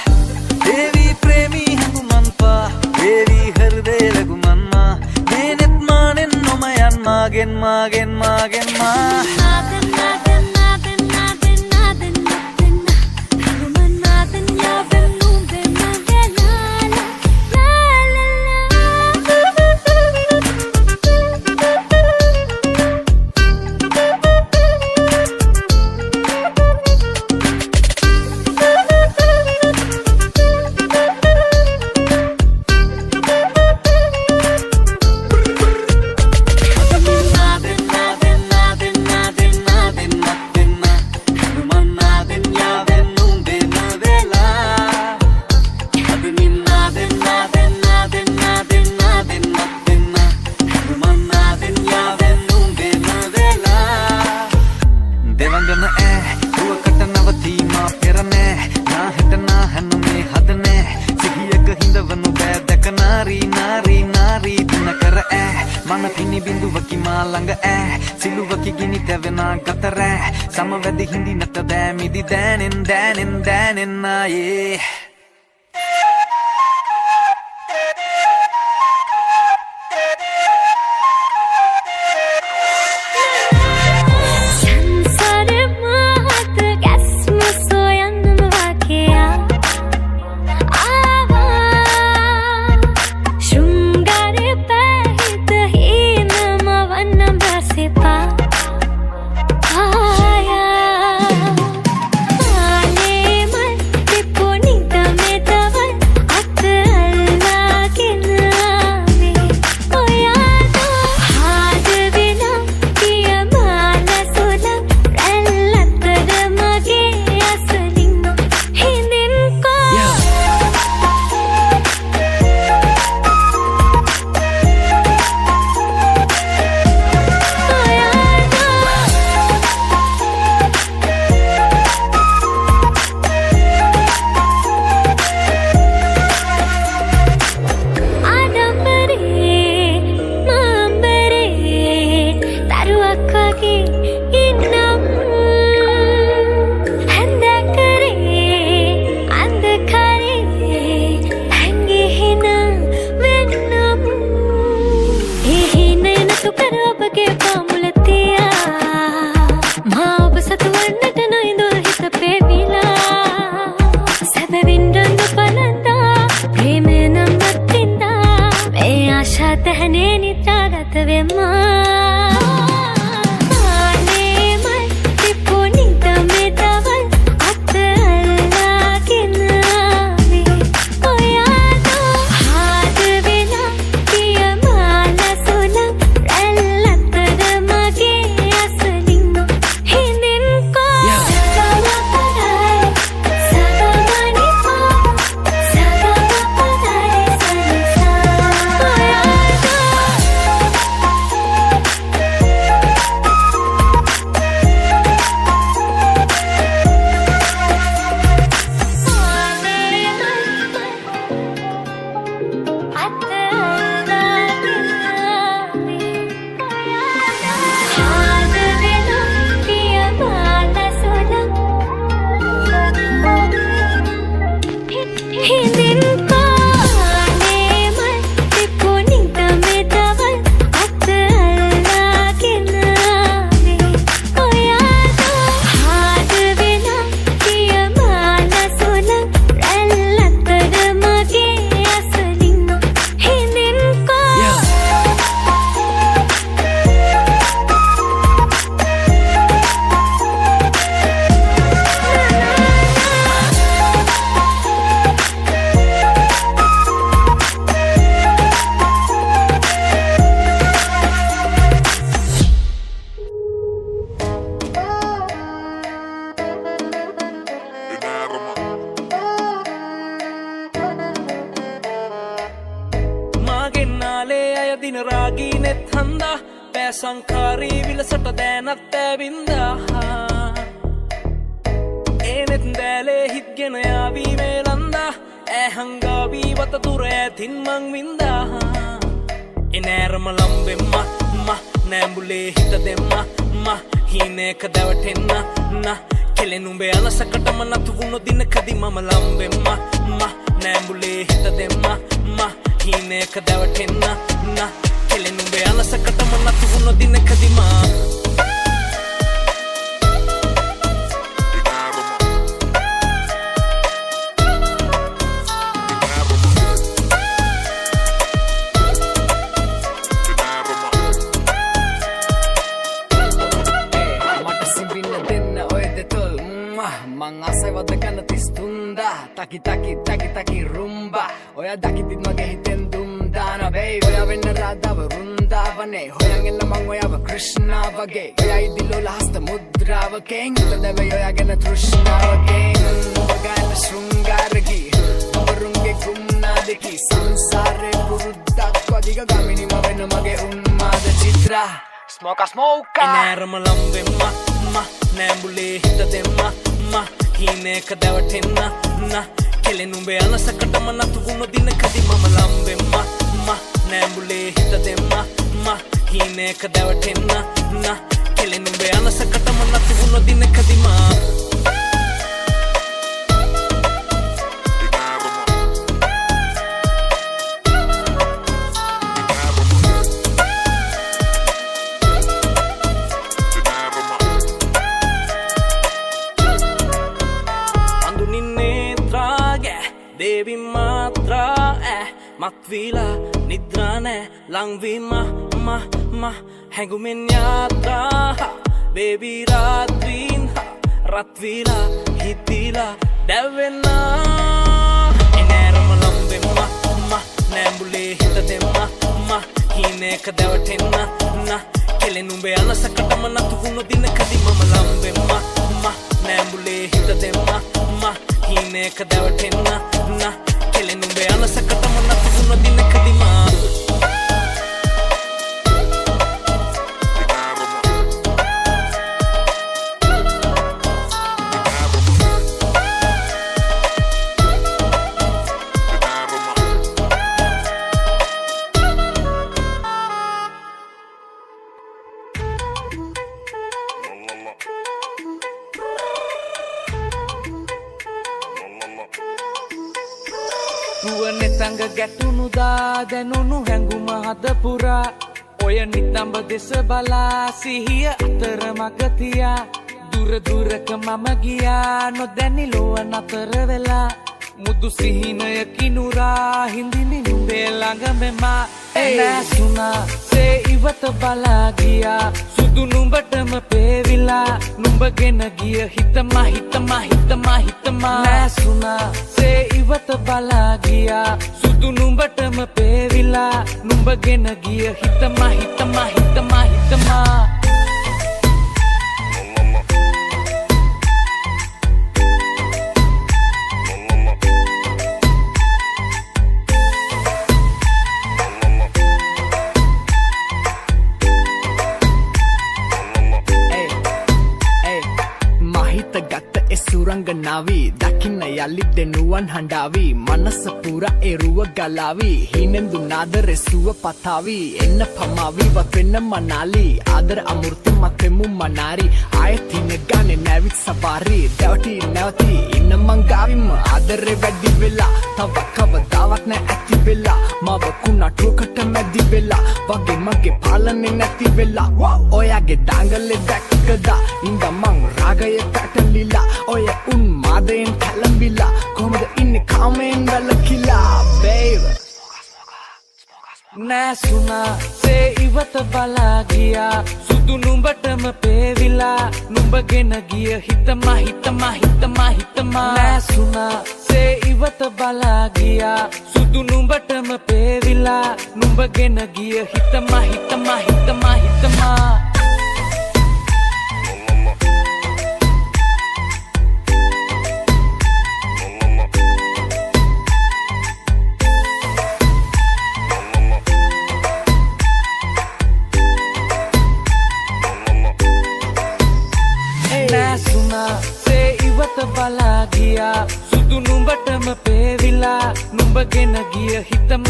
දේවි ප්‍රේමී හැඟුමන්පා දේවි හෘදේ රගුමන්මා මේනෙත් මානෙන් නොමයන් මාගෙන් මාගෙන් මාගෙන් මා සමවැදි හිඳිනට බෑ මිදි දෑනෙන් දෑනෙන් දෑනෙන් නායේ
හන්දා පෑ සංකාරී විලසට දෑනත් ඇවින්දා ඒනෙත් දෑලේ හිත්ගෙන යාවී මේ ලන්දා ඇ හංගාවී වත තුර ඇතින් මං වින්දා එනෑරම ලම්බෙම්ම නෑඹුලේ හිත දෙම්ම හීනයක දැවටෙන්න කෙලෙනුඹේ අලසකටම නතු වුණු දිනකදි මම ලම්බෙම්ම නෑඹුලේ හිත දෙම්ම හීනයක දැවටෙන්න කෙලෙනුඹේ අලසකටම නතු වුණු දිනකදි
මං ආසයිවද ගන්න 33 තකි තකි තකි තකි රුම්බා ඔයා දකිතිත් මගේ හිතෙන් දුම් දාන බේබ් ඔයා වෙන්න රාධව වෘන්දාවනේ හොයන් එන්න මං ඔයාව ක්‍රිෂ්ණා වගේ ඔයා ඉදිලෝල හස්ත මුද්‍රාවකෙන් හිතදවේ ඔයා ගැන තෘෂ්ණාවකෙන් ඔබ ගන්න ශෘංගාරගී ඔබරුන්ගේ ගුම්නාදකි සංසාරේ පුරුද්දක් වදිග ගමිනිම වෙන්න මගේ උන්මාද චිත්‍රා ස්මෝකා
එනෑරම ලම්බෙම්ම නෑඹුලේ හිත දෙම්ම හීනයක දැවටෙන්න කෙලෙනුඹේ අලසකටම නතු වුණු දිනකදි මම ලම්බෙම්ම නෑඹුලේ හිත දෙම්ම හීනයක දැවටෙන්න කෙලෙනුඹේ අලසකටම නතු වුණු දිනකදි දේවි මාත්‍රා මත්වීලා නිද්‍රානෑ ලංවීම හැඟුමෙන් යාත්‍රා බේබී රාත්‍රීන් රත්වීලා හිතීලා දැවෙන්න එනෑරම ලම්බෙම්ම නෑඹුලේ හිත දෙම්ම හීනයක දැවටෙන්න කෙලෙනුඹේ අලසකටම නතු වුණු දිනකදි මම ලම්බෙම්ම නෑඹුලේ හිත දෙම්ම හීනයක දැවටෙන්න කෙලෙනුඹේ අලසකටම නතු වුණු දිනකදි රුවනෙතඟ ගැටුණුදා දැනුණු හැඟුම හද පුරා ඔය නිතඹ දෙස බලා සිහිය අතර මගතියා දුර දුරක මම ගියා නොදැනි ලොව නතර වෙලා මුදු සිහිනයකි නුරා හිඳිනි නුඹේ ළඟමෙමා නැසුනා සේ ඉවත බලා ගියා සුදු නුඹටම පේවිලා නුඹගෙන ගිය හිතමා නැසුනා සේ ඉවත බලා ගියා සුදු නුඹටම පේවිලා නුඹගෙන ගිය හිතමා
සුරංගනාවී දකින්න යළි දෙනුවන් හඬාවී මනස පුර එරුව ගලාවී හිනෙන්දු නාදරෙ සුව පතාවී එන්න පමාවී වත්වෙන්න මනාලී ආදර අමුෘති මතෙමු මනාරි ආයතින ගානෙ නැවිත් සපාරී දැවටි නැවති ඉන්න මංගාවිම ආදරෙ වැඩි වෙලා තව කවදාවත් නෑ ඇති වෙලා මවකු නටුවකට මැදි වෙලා වගේ මගේ පාලනෙ නැති වෙලා ඔයාගේ දාංගලෙ දැක්කදා ඉඳ මං රාගය පැටලිලා ඔය උන්මාදයෙන් කැලඹිලා කොහමද ඉන්නේ කාමයෙන් වැළකිලා බේබ්
නැසුනා සේ ඉවත බලා ගියා සුදු නුඹටම පේවිලා නුඹගෙන ගිය හිතමා නැසුනා සේ ඉවත බලා ගියා සුදු නුඹටම පේවිලා නුඹගෙන ගිය හිතමා
නුඹගෙන ගිය හිතම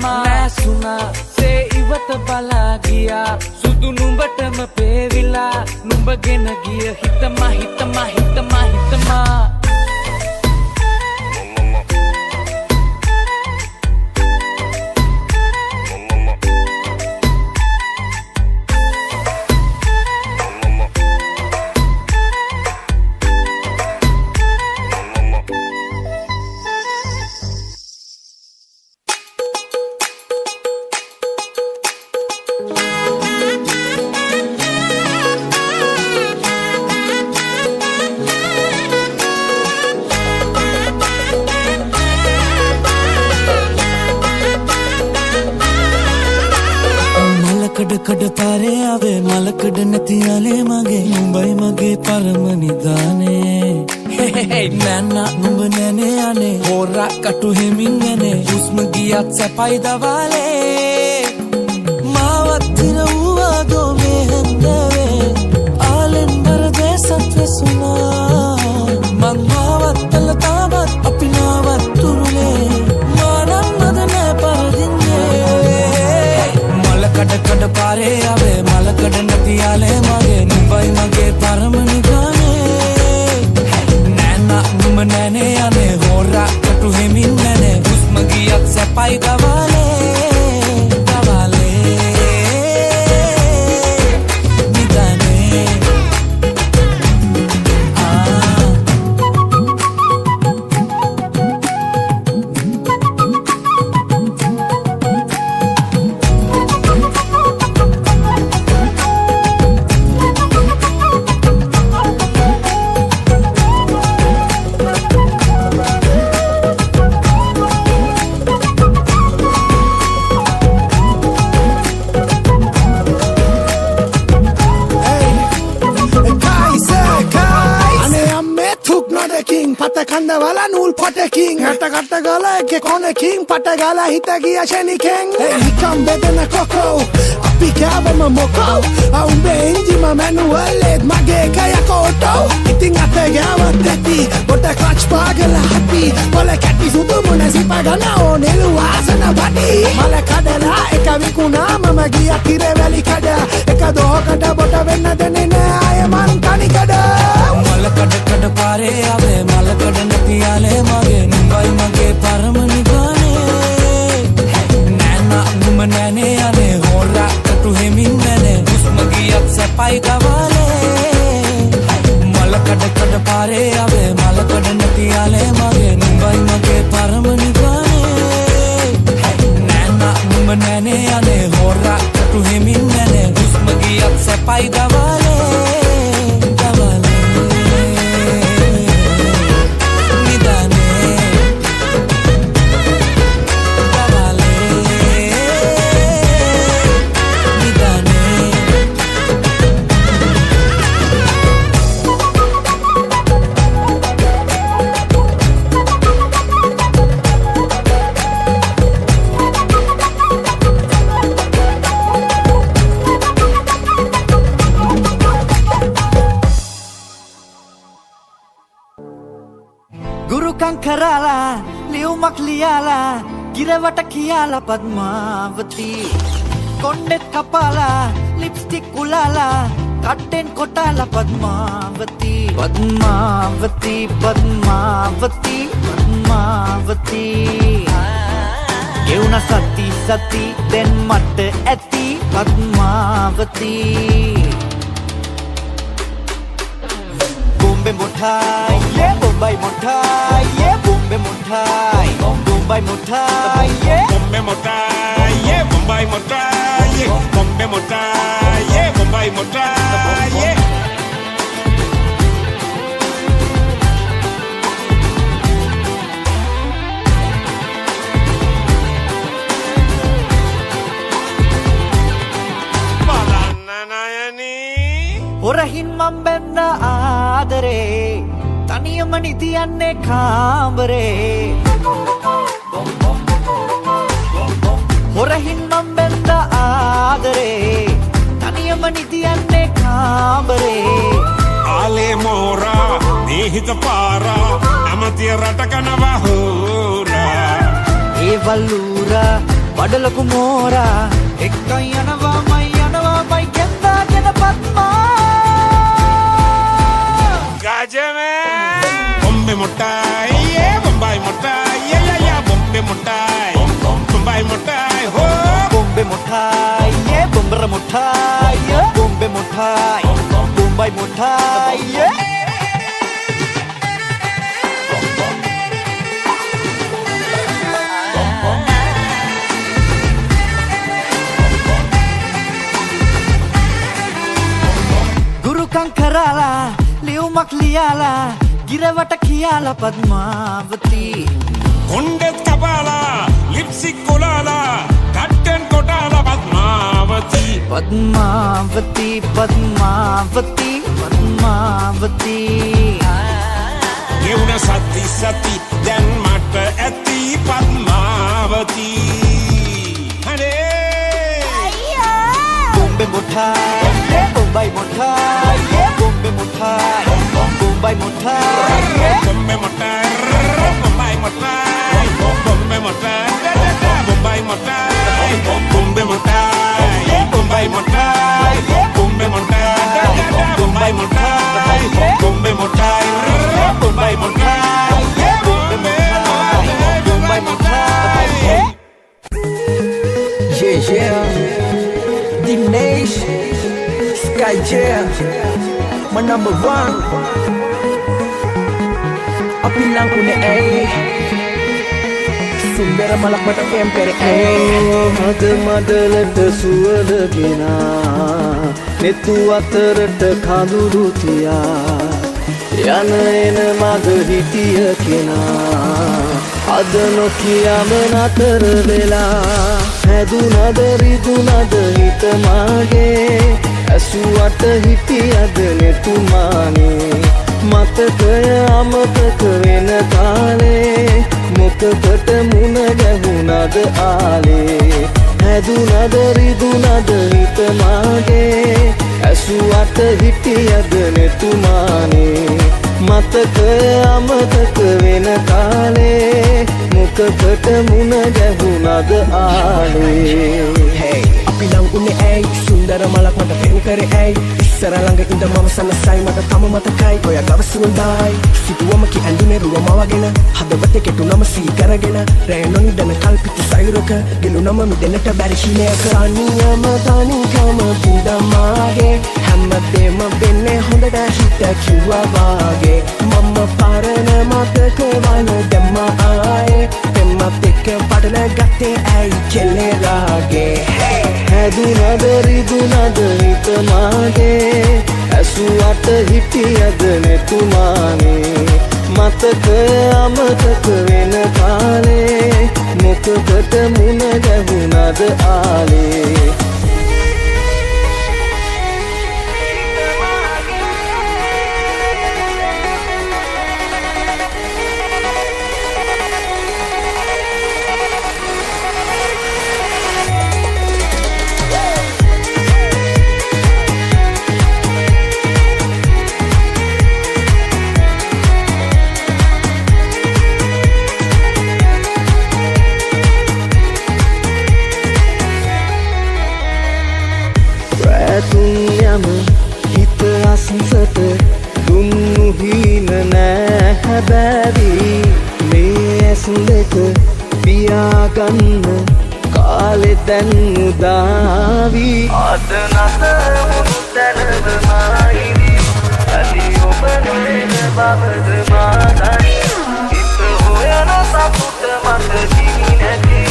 නැසුණා සේ ඉවත බලා ගියා සුදු නුඹටම පේවිලා නුඹගෙන ගිය හිතම
කඩ පාරේ ආවේ මලකඩ නැති යාලේ මගේ නුඹයි මගේ පරම නිදානේ නෑනා නුඹ නෑනේ අනේ හොරා කටු හිමින් යන්නේ හුස්ම ගියත් සැපයි දවාලේ මාවත් දිරවුවා දෝමේ හන්දවේ ආලෙන් බරදේ සත්වසුනා මං මාවත් තල තාවත් අපි නාවත් තුරුලේ මානම් මද නෑ පරදින්නේ කඩ පාරේ ආවේ මලකඩ නැති යාලේ මගේ නුඹයි මගේ පරම නිදානේ නෑනා නුඹ නෑනේ අනේ හොරා කටු හිමින් නැනේ හුස්ම ගියත් සැපයි දවාලේ නිදානේ
කන්දවල නූල් පොටකින් හැට කට ගල එක කොනකින් පට ගල හිත ගිය ෂණිකෙන් නිකම් බෙදෙන කොකෝ අපි කෑවම මොකෝ උඹේ එන්ජිම මැනුවල් ඒත් මගේ කය කෝටෝ ඉතින් අත ගෑවත් ඇති පොට ක්ලච් පාගල හැපි පොල කැටි සුදු මුණ සිපගන ඕනෙලු වාසන බඩි මල කඩලා එක විකුණා මම ගිය තිරවැලි කඩ එක දෝකට බොට වෙන්න දෙන්නේ නෑ අය මං කණිකඩ මල කඩ පාරේ ආවේ මලකඩ නැති යාලේ මගේ නුඹයි මගේ පරම නිදානේ නෑනා නුඹ නෑනේ අනේ හොරා කටු හිමින් නැනේ හුස්ම ගියත් සැපයි දවාලේ මලකඩ පාරේ ආවේ මලකඩ නැති යාලේ මගේ නුඹයි මගේ පරම නිදානේ නෑනා නුඹ නෑනේ අනේ හොරා කටු හිමින් නැනේ හුස්ම ගියත් සැපයි දවාලේ කරලා ලියුමක් ලියාලා ගිරවට කියලා පద్මාවති කොණ්ඩෙත් කපාලා ලිප්ස්ටික් උලාලා කට්ටෙන් කොටාලා පద్මාවති පද්මාවති පද්මාවති පද්මාවති ගෙවුන සති සති දැන් මට ඇති පද්මාවති Bombe motai, yeah, Bombay motai, yeah, Bombe motai, Bombay motai, yeah,
Bombe motai, yeah, Bombay motai, yeah, Bombe motai, yeah, Bombay motai, yeah.
Orahin mambenda adare Taniyama nitiyanne kaambare Orahin mambenda adare Taniyama nitiyanne kaambare
Ale mora nihita para amatiya ratakanawa hore
වල්ලූරා බඩලකු මෝරා එක්කයි යනවාමයි කෙන්දාගෙන පත්මා
Gajame Bombe mutai Bombay mutai Bombe mutai Bombay mutai ho
bombe mutai bombra mutai bombe mutai bombay mutai guru kankarala liumak liala girawata kiyala padmavati
Kundet kapala Lipstick kolala Katten kotala Padmavati
Padmavati Padmavati Padmavati
Yevuna sati sati Dan mata ati Padmavati Hane
bombe mutai bombay mutai bombe mutai bombay mutai
Bombe mutai Bombay mutai Bombe mutai Bombay mutai Bombe mutai Bombay mutai Bombe mutai Bombay mutai Bombe mutai Bombay mutai
bombay mutai
Yeah Dinesh Sky Jam My number one Api lang ko na Sundara malak mata empere
මද මඩලට සුවදගෙන නෙතු අතරට කඳුළු තියා යන එන මග හිටිය කෙනා අද නොකියම නතර වෙලා හැදුනද රිදුනද හිත මාගේ ඇසුවට හිටියද නෙතුමානේ මතකය අමතක වෙන කාලේ මොකකට මුණ ගැහුණද ආලේ හැදුනද රිදුනද හිත මාගේ ඇසුවට හිටියද නෙතුමානේ මතකය අමතක වෙන කාලේ මොකකට මුණ ගැහුණද ආලේ
Hey Api lang uni ay Sundara malak mata empere ay Isara langga inda mama sana say Mata tama mata kay Koya gava sunday Situwa maki andune ruwa mawagena Hadawate ketu nama sii karagena Rayano dana kalpitu sayuraka Gilu nama midenata bari shineyaka Saniyama tanikama pinda mage Hammadema benne hondada hita kiwa wage Mama parana mataka wana demma aaye Demma tekka padala gatte ay kelle rage
හැදුනද රිදුනද හිත මාගේ ඇසුවට හිටියද නෙතුමානේ මතකය අමතක වෙන කාලේ මොකකට මුණ ගැහුණද ආලේ තුන්යම හිත අසුසට දුන්නු හීන නෑ හැබැවි මේ ඇස් දෙක පියාගන්න කාලෙ දැන් උදාවි අද නතමුණු තැනම මායිවි අදි ඔබ නොලෙන බවද මාදනි හිත හොයන සතුට මත දිවි නැති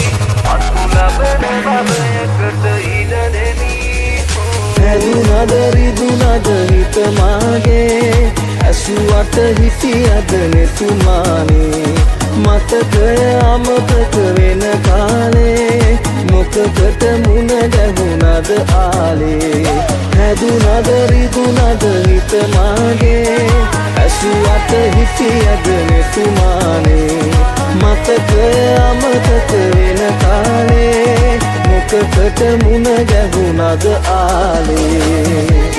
අතු ලබන බවයකට ඉඩ දෙමි හැදුනද රිදුනද හිත මාගේ ඇසුවට හිටියද නෙතුමානේ මතකය අමතක වෙන කාලේ මොකකට මුණ ගැහුණද ආලේ හැදුනද රිදුනද හිත මාගේ ඇසුවට හිටියද නෙතුමානේ මතකය අමතක වෙන කාලේ මොකකට මුණ ගැහුණද ආලේ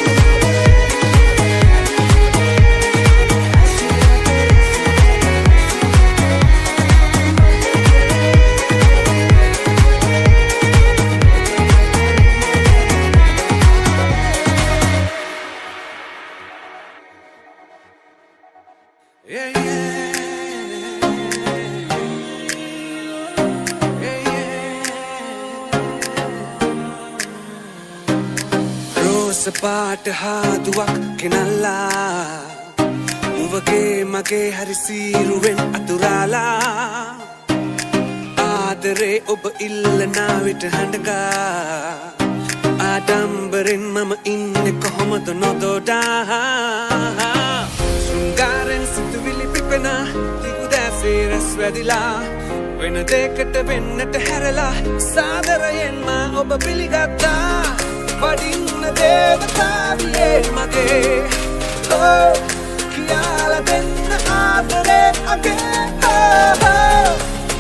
රෝස පාට හාදුවක් කෙනල්ලා උවගේ මගේ හරි සීරුවෙන් අතුරාලා ආදරේ ඔබ ඉල්ලනා විට හඬගා ආඩම්බරෙන් මම ඉන්නේ කොහොමද නොදොඩා සුංගාරෙන් සිතුවිලි පිපෙන දිගුදැසේ රැස් වැදිලා වෙන දෙකට වෙන්නට හැරලා සාදරයෙන්ම ඔබ පිළිගත්තා වඩින්න දේවතාවියේ මගේ කියාලා දෙන්න ආදරේ අගේ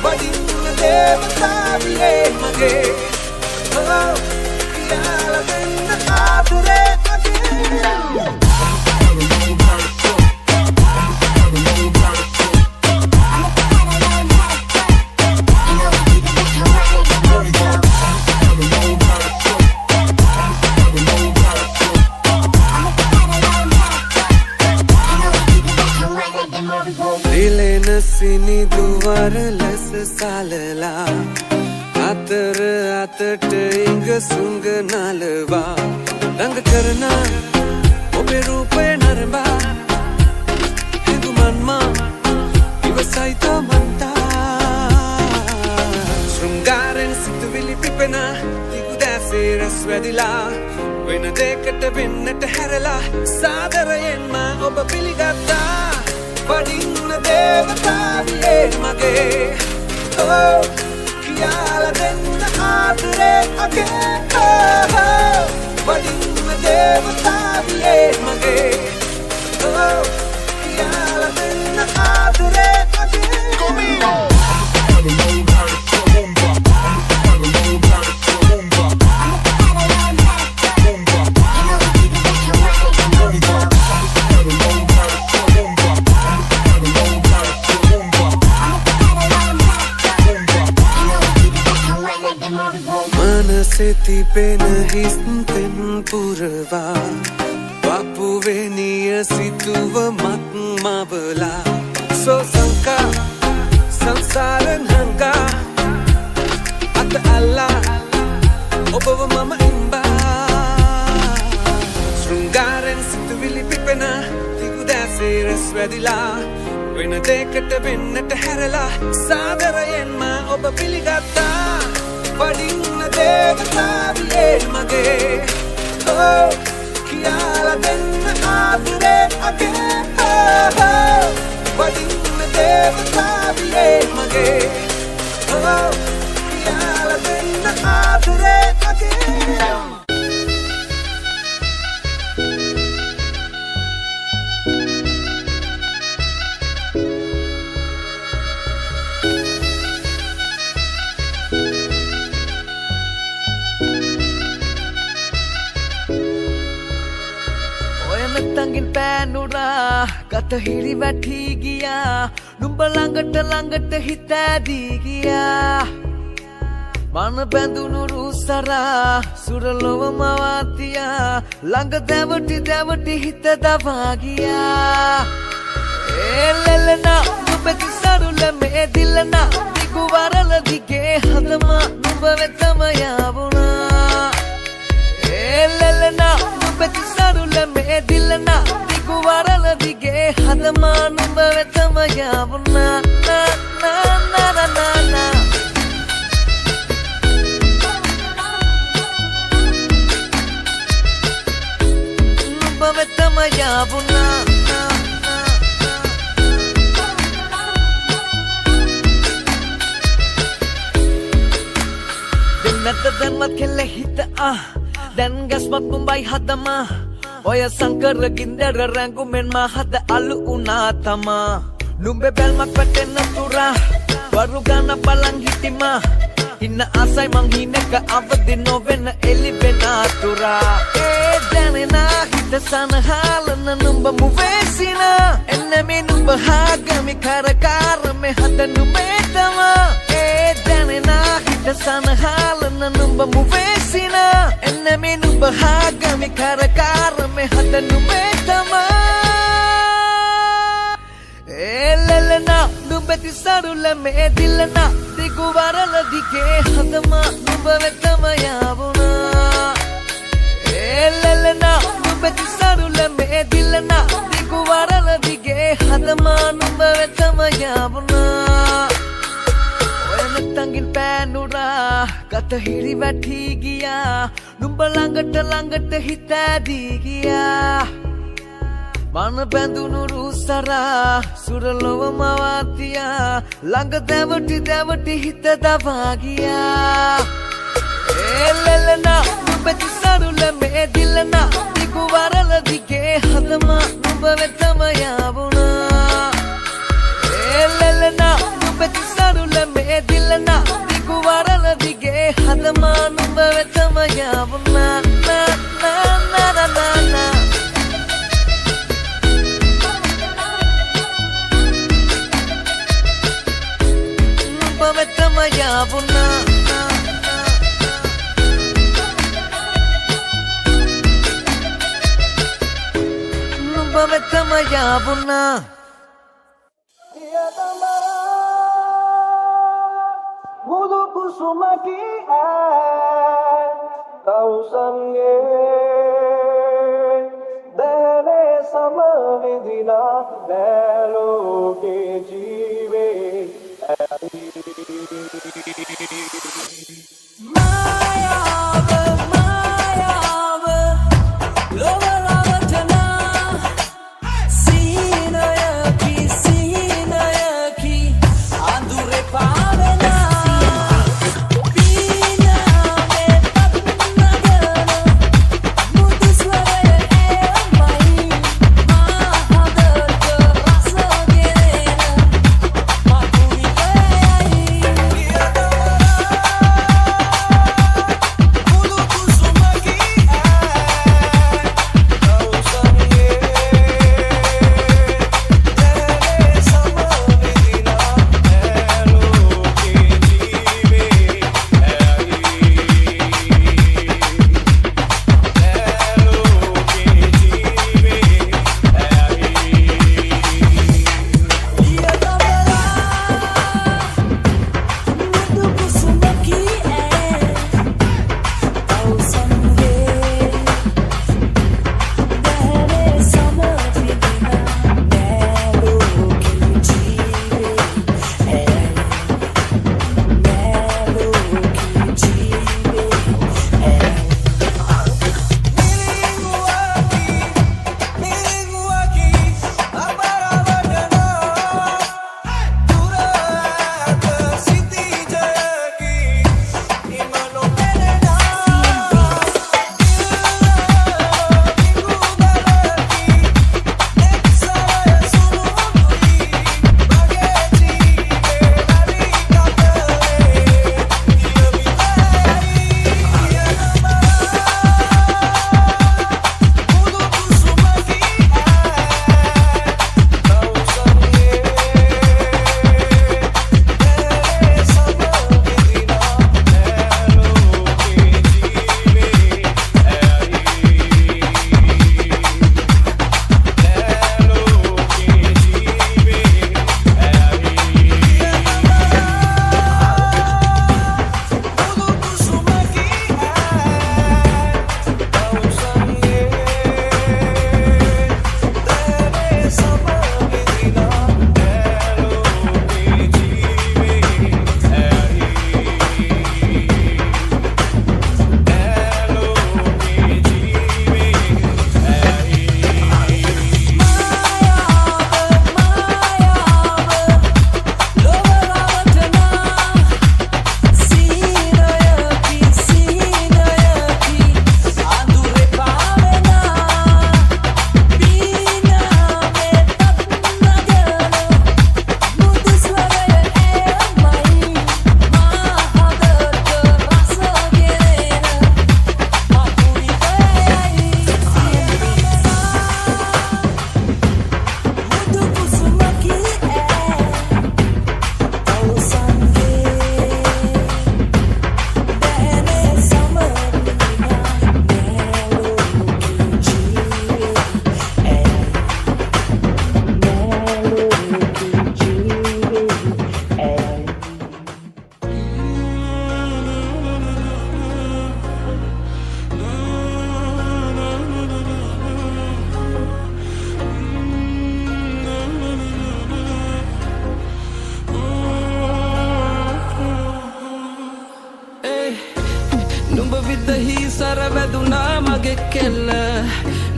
වඩින්න දේවතාවියේ මගේ කියාලා දෙන්න ආදරේ අගේ රිලෙන සිනිදු වරලස සලලා අතර අතට ඉඟ සුඟ නලවා රඟ කරන ඔබේ රූපය නරඹා හිඟුමන්මා ඉවසයි තමන්තා ශෘංගාරෙන් සිතුවිලි පිපෙන දිගුදැසේ රැස් වැදිලා වෙන දෙකට වෙන්නට හැරලා සාදරයෙන්ම ඔබ පිළිගත්තා වඩින්න දේවතාවියේ මගේ කියාලා දෙන්න ආදරේ අගේ වඩින්න දේවතාවියේ මගේ කියාලා දෙන්න ආදරේ අගේ මනසේ තිබෙන හිස්තෙන් පුරවා වපුවෙනිය සිතුවමක් මවලා සෝසංකා සංසාරෙන් හංගා අත අල්ලා ඔබව මම ඉම්බා ශෘංගාරෙන් සිතුවිලි පිපෙන දිගුදැසේ රැස් වැදිලා වෙන දෙකට වෙන්නට හැරලා සාදරයෙන්ම ඔබ පිළිගත්තා වඩින්න දේවතාවියේ මගේ කියාලා දෙන්න ආදරේ අගේ වඩින්න දේවතාවියේ මගේ කියාලා දෙන්න ආදරේ අගේ
තඟින් පෑනුරා ගත හිරි වැටී ගියා නුඹ ළඟට ළඟට හිත ඇදී ගියා මන බැඳුණු රුසරා සුරලොව මවාතියා ළඟ දැවටි දැවටි හිත දවා ගියා එල්ලෙලනා නුඹ කිසරුල මේ දිලනා දිගු වරල දිගේ හදම නුඹ වෙතම යාවුණා එල්ලෙලනා නුඹ කිසරුල මේ දිලනා දිගු වරල දිගේ හදම නුඹ වෙතම යාවුණා නා නා නා නා නා නුඹ වෙතම යාවුණා නැත දැන්වත් කෙල්ල හිත දැන් ගැස්මත් නුඹයි හදම ඔය සංකර ගින්දර රැඟුමෙන් මා හද අලු උනා තමා නුඹේ බැල්මක් වැටෙන තුරා වරු ගන්න බලන් හිටිමා ඉන්න ආසයි මං හිනක අවදි නොවෙන එලි වෙන තුරා ඒ දැනෙනා හිත සනහලන නුඹ මුවේසින එන්න මේ නුඹ හාගමි කරකාර මේ හද නුඹේ තමා ඒ දැනෙනා හිත සනහලන නුඹ මුවේසින එන්න මේ නුඹ හාගමි කරකාර මේ හද නුඹේ තමා එලලනා නුඹ තිසරුල මේ දිලනා දිගු වරල දිගේ හදම නුඹ වෙතම යාවුණා එලලනා yaavuna Oya nattangin pænura Kata hiri වැටි ගියා නුඹ ළඟට හිතෑදී ගියා මන බැඳුණු රුසරා සුරලොව මවාතියා ළඟ දැවටි හිත දවා ගියා එල්ලෙලනා නුඹ තිසරුල මේ දිලනා දිගු වරල දිගේ හදම නුඹ වෙතම යාවුණා එල්ලෙලනා නුඹ තිසරුල මේ දිලනා දිගු වරල දිගේ හදම නුඹ වෙතම යාවුණා නා නා නා නා නා Vetama yaavuna Numba vetama yaavuna Mudu kusumaki Tau sange Dene samavidina Delo ke jeeve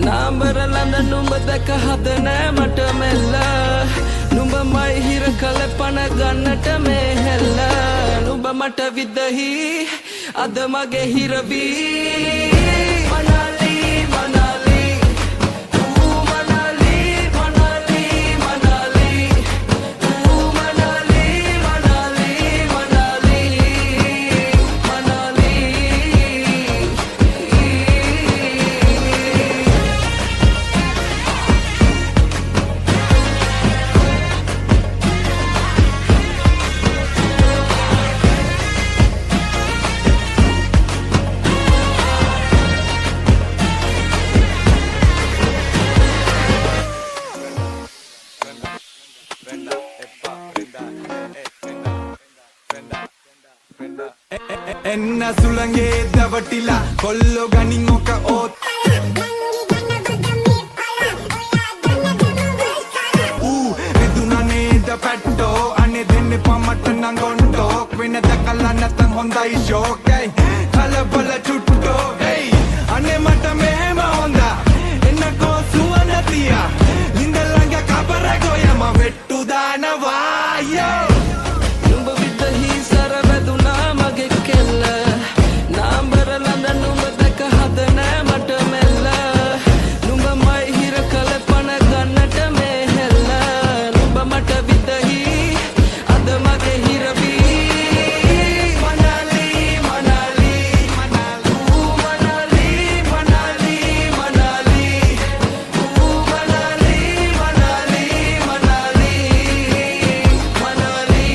නාඹරලඳ නුඹ දැක හද නෑ මට මෙල්ල නුඹ මයි හිර කල පන ගන්නට මේ හෙල්ල නුඹ මට විදහි අද මගේ හිරවී මනාලි මනාලි ඌ මනාලි මනාලි මනාලි ඌ මනාලි මනාලි මනාලි මනාලි
එන්න සුළඟේ දවටිලා කොල්ලෝ ගනින් ඔක ඕත් රිදුනනේද පැට්ටෝ අනේ දෙන්නේ පමට නංගොන්ටෝ වෙන දැකලා නැතන් හොඳයි ෂෝකයි කලබල චුට්ටෝ hey අනේ මට මෙහෙම හොඳා එන්නකෝ සුවනතියා ලින්ද ළඟ කබරකෝ යම වෙට්ටු දානවා යෝ
නුඹ විදහි සර වැදුනා මගේ කෙල්ල නාඹරලඳ නුඹ දැක හද නෑ මට මෙල්ල නුඹ මයි හිර කල පන ගන්නට මේ හෙල්ල නුඹ මට විදහි අද මගේ හිරවී මනාලි මනාලි ඌ මනාලි මනාලි මනාලි ඌ මනාලි මනාලි මනාලි මනාලි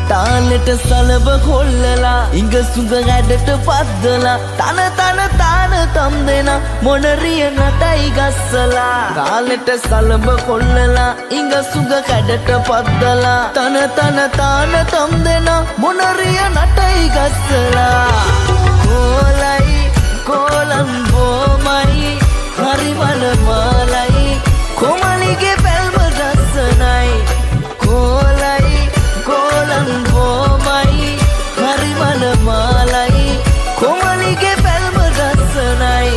තාලෙට සලබ කොල්ලලා ඉඟ සුඟ හැඩට පද්දලා තන තන තාන තම් දෙන මොනරිය නටයි ගස්සලා තාලෙට සලබ කොල්ලලා ඉඟ සුඟ හැඩට පද්දලා තන තන තාන තම් දෙන මොනරිය නටයි ගස්සලා කොලයි කොලම් බොමයි හරි වල මාලයි කොමලිගේ පැල්ම රසනයි කොලයි කොලම් බොමයි හරි වල මාලයි කොමලිගේ පැල්ම රසනයි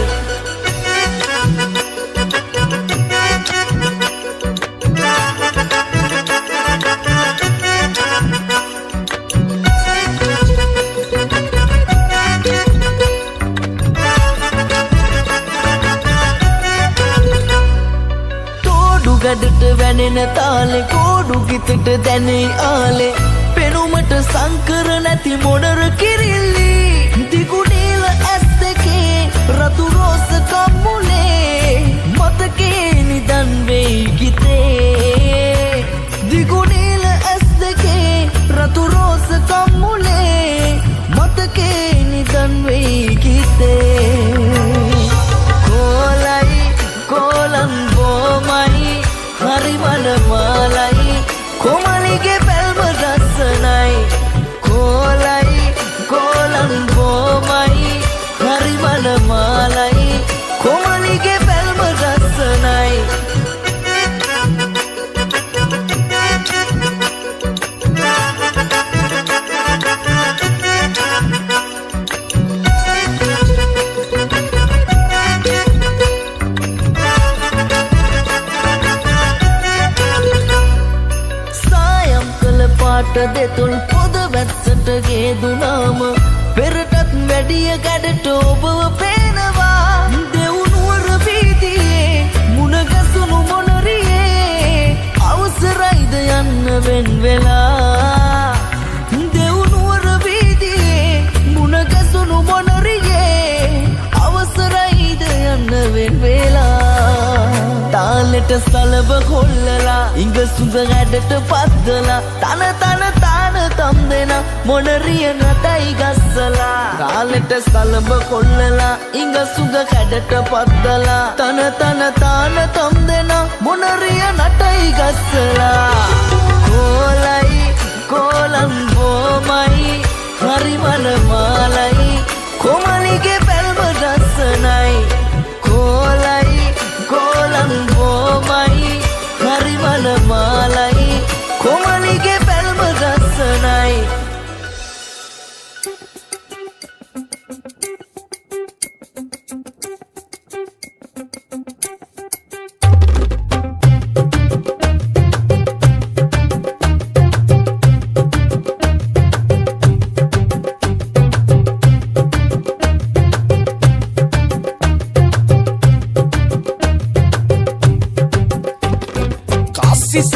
ගඩට වැනෙන තාලේ කෝඩු ගිතට දැනේ ආලේ පෙනුමට සංකර නැති මොනර කිරිල්ලි දිගුනීල ඇස් දෙකේ රතු රෝස කම්මුලේ මතකේ නිදන් වෙයි ගිතේ දිගුනීල ඇස් දෙකේ රතු රෝස කම්මුලේ මතකේ නිදන් වෙයි ගිතේ කොලයි කොලම් බොමයි හරි වල මාලයි කොමලිගේ පැල්ම රසනයි කොලයි කොලම් බොමයි හරි වල මාලයි කොමලිගේ පැල්ම රසනයි පාට දෙතුන් පොද වැස්සට ගේදුනාම පෙරටත් වැඩිය ගැඩට ඔබව පේනවා දෙවුනුවර වීදියේ මුණගැසුණු මොනරියේ අවසරයිද යන්න වෙන් වෙලා දෙවුනුවර වීදියේ මුණගැසුණු මොනරියේ අවසරයිද යන්න වෙන් වෙලා තාලෙ කාලෙට සලබ කොල්ලලා ඉඟ සුඳ හැඩට පද්දලා තන තම් දෙන මොනරිය නටයි ගස්සලා කාලෙට සලබ කොල්ලලා ඉඟ සුඳ හැඩට පද්දලා තන තම් දෙන මොනරිය නටයි ගස්සලා කොලයි කොලම් බොමයි හරිමන මාලයි කොමලිගේ පැල්ම දස්සනයි කොලයි කොලම් බොමයි හරිමන මාලයි කොමලිගේ පැල්ම දස්සනයි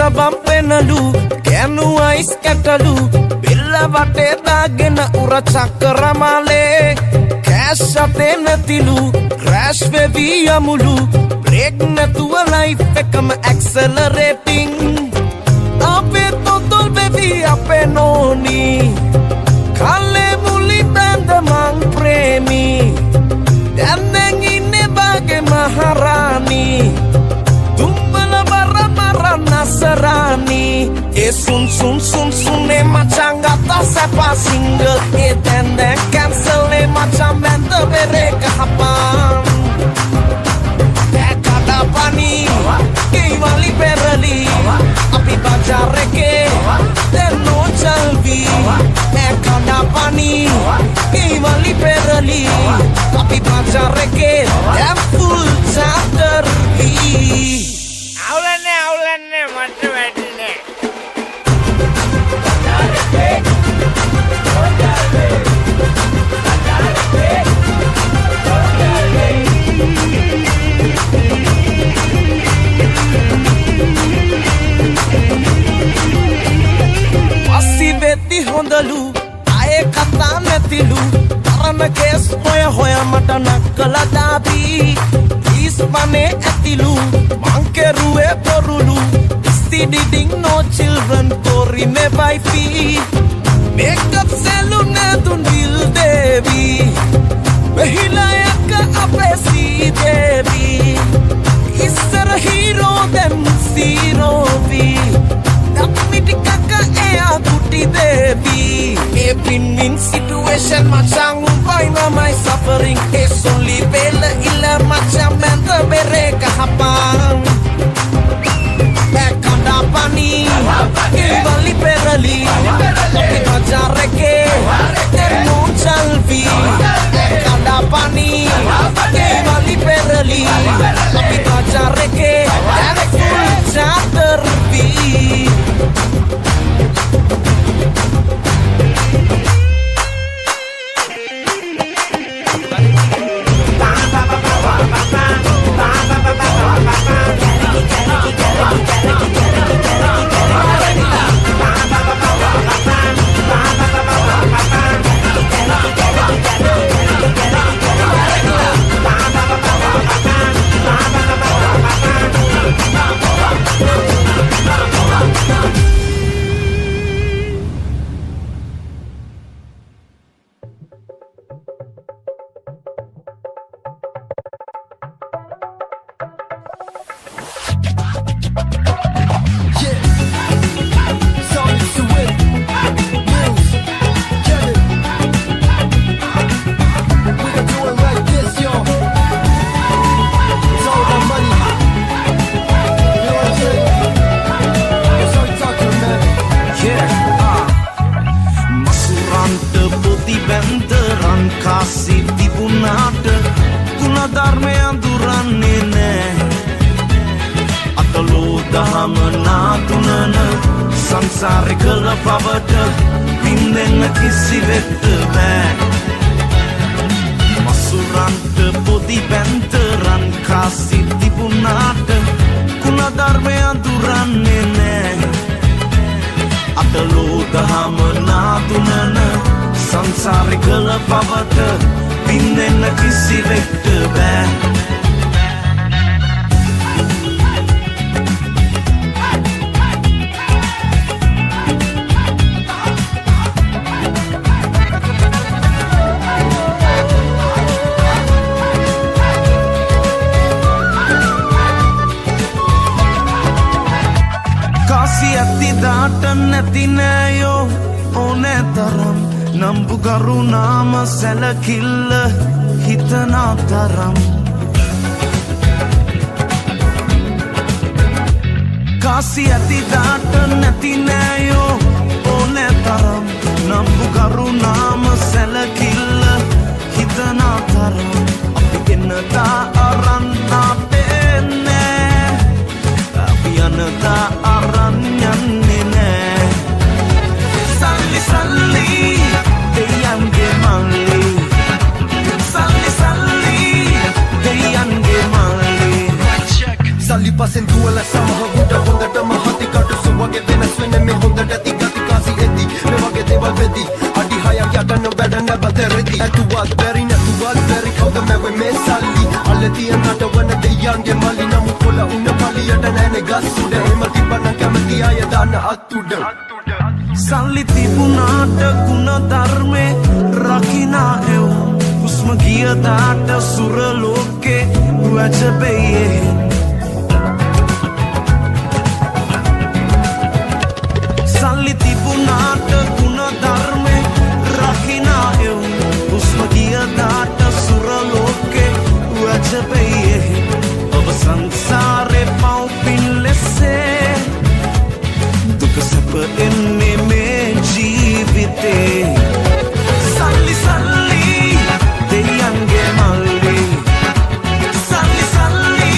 සබම් පෙනලු කැනු අයිස් කැටලු බෙල්ල වටේ දාගෙන උර චක්‍රමාලේ කෑෂ් අතේ නැතිලු ක්‍රෑෂ් වෙවි යමුලු බ්‍රේක් නැතුව ලයිෆ් එකම ඇක්සලරේටිං අපේ තොතොල් වෙවි අපේ නෝනි කල්ලේ මුලි බැඳ මං ප්‍රේමී දැන් ඉන්නේ බාගේ මහරාණි Nasarani sun macam gata sepa single dan cancel macam benda mereka hapan kada pani keiwali perali api bajar reke dan no jalvi kada pani keiwali perali api bajar reke dan full chapter අවුලන්නේ මට වැටිනේ පස්සි වෙති හොඳලු ආයේ කතා නැතිලු තරම කේස් හොය මට නක්කලා දාපී ඉස්පනේ ඇතිලු මං කෙරුවේ පොරුලු Diding no children Tori me by feet Makeup salon natun dil devi Behilaya ka apesi devi Isar hero dem zero vi Napmiti kaka ea guti devi A win-win situation macam umpai my suffering Es only bela illa macam mental bereka hapang Pani kembali perali tapi bajar reke no jalvi kada pani kembali perali tapi bajar reke dan full chapter B සංසාරේ කළ පවට පින්නෙන්න කිසිවෙක්ට බෑ මසුරන්ට පොදි බැන්තරන් කාසි තිබුණාට කුණධර්මය අඳුරන්නේ නෑ අතලෝ දහම නාතුනන සංසාරේ කළ පවට පින්නෙන්න කිසිවෙක්ට බෑ කාසි ඇති දාට නැති නෑයෝ ඕනෑ තරම් නම්බු කරුණාම සැලකිල්ල හිතනා තරම් කාසි ඇති දාට නැති නෑයෝ ඕනෑ තරම් නම්බු කරුණාම සැලකිල්ල හිතනා තරම් අපි එන්නතා අරන් අපෙන්නේ අපි යනතා අරන් යන්නේ නෑ සල්ලි සල්ලි දෙයන්ගේ මල්ලි සල්ලි සල්ලි දෙයන්ගේ මල්ලි
සල්ලි පසෙන් දුවල සමහුට හොඳටම හති කටු සුවගේ වෙනස් වෙන මේ හොඳට තිගති කාසි ඇති මේ වගේ දේවල් වෙති අඩි හයක් යටන වැඩ නැබතරෙති ඇතුවත් බැරි නැතුවත් බැරි කවුද මැවෙ මේ සල්ලි අල්ල තියනට වන දෙයන්ගේ මල්ලි නමු කොල උන්න පලියට නෑනේ ගස් උඩ එහෙම තිබ්බනම් කැමති අය දාන්න අත් උඩ
සල්ලි තිබුණාට ගුණ ධර්මේ රකිනා එව් හුස්ම ගිය දාට සුර ලෝකේ වැජබෙයේ සල්ලි තිබුණාට ගුණ ධර්මේ රකිනා එව් හුස්ම ගිය දාට සුර ලෝකේ වැජබෙයේ ඔබ සංසාරේ පව්පින් ලෙසේ දුක සැප එන්නේ මේ ජීවිතේ සල්ලි සල්ලි දෙයන්ගේ මල්ලි සල්ලි සල්ලි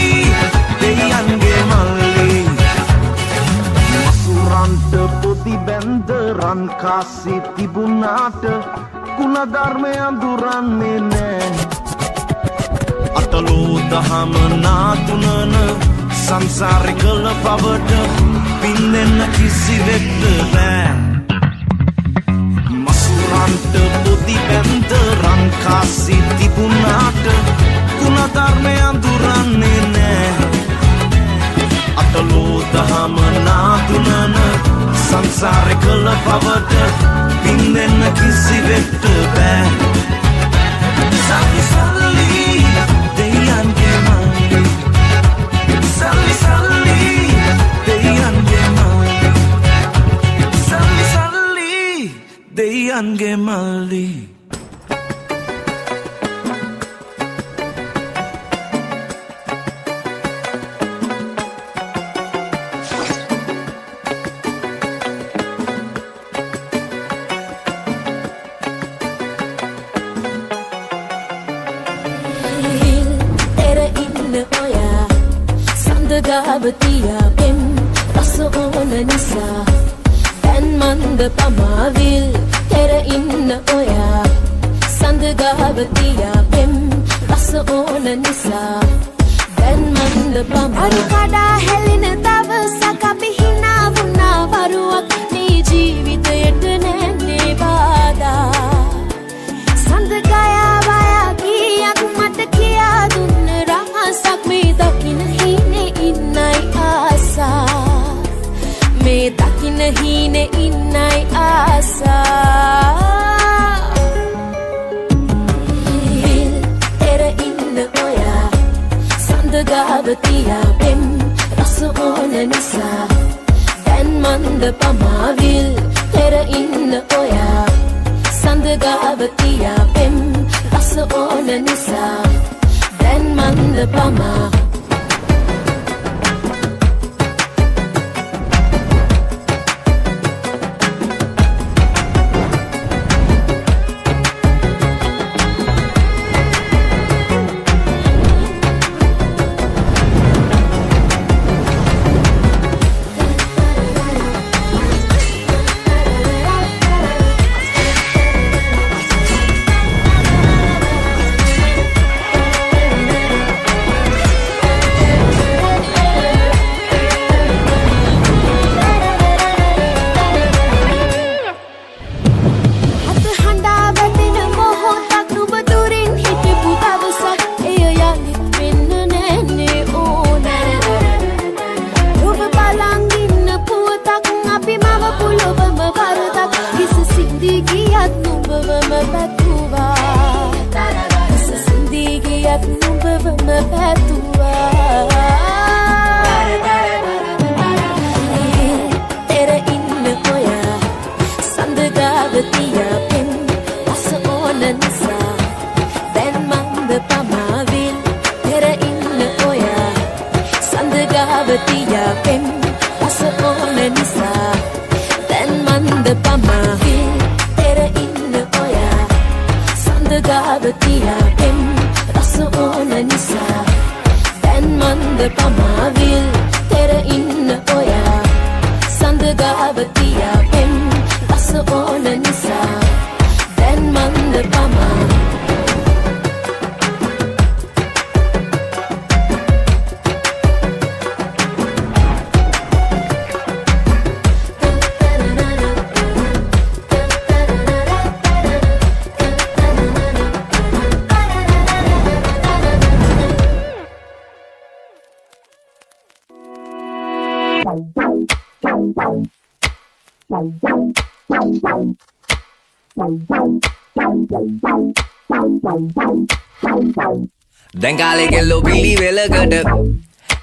දෙයන්ගේ මල්ලි මසුරන්ට පොති බැන්ද රන් කාසි තිබුණාට ගුණ ධර්මය අඳුරන්නේ නෑ අතලෝ දහම නාතුනන සංසාරෙ කළ පවට පින්නෙන්න කිසිවෙක්ට බෑ මසුරන්ට පොති බැන්ද රන් කාසි තිබුණාට ගුණ ධර්මය අඳුරන්නේ නෑ අතලෝ දහම නාතුනන සංසාරෙ කළ පවට පින්නෙන්න කිසිවෙක්ට බෑ සල්ලි සල්ලි දෙයන්ගේ මල්ලි සල්ලි සල්ලි දෙයන්ගේ මල්ලි සල්ලි සල්ලි දෙයන්ගේ මල්ලි
ගාවතියා පෙම් රස ඕන නිසා දැන් මන්ද පමාවිල් තෙර ඉන්න ඔයා සඳ ගාවතියා පෙම් රස ඕන නිසා දැන් මන්ද පමාවිල් කඩා හෙලින දවසක් අපි හිනා වුණා වරුවක් මේ ජීවිතයට නැන්නේ බාධා සඳ ගයා වයා කියක් මට කියා දුන්න රහසක් මේ දකින්න ඉන්නයි ආසා මේ දකින්න හීනේ ඉන්නයි ආසා තෙර ඉන්න ඔයා සඳ ගාවතියා පෙම් රස ඕන නිසා දැන් මන්ද පමාවිල් තෙර ඉන්න ඔයා සඳ ගාවතියා පෙම් රස ඕන නිසා දැන් මන්ද පමා මන්ද පමාවිල් පෙර ඉන්න ඔයා සඳ ගාව තියා පෙම් රස ඕන නිසා දැන් මන්ද පමාවිල් පෙර ඉන්න ඔයා සඳ ගාව තියා පෙම් රස ඕන නිසා දැන් මන්ද පමා
දැන් කාලේ කෙල්ලෝ පිළිවෙලකට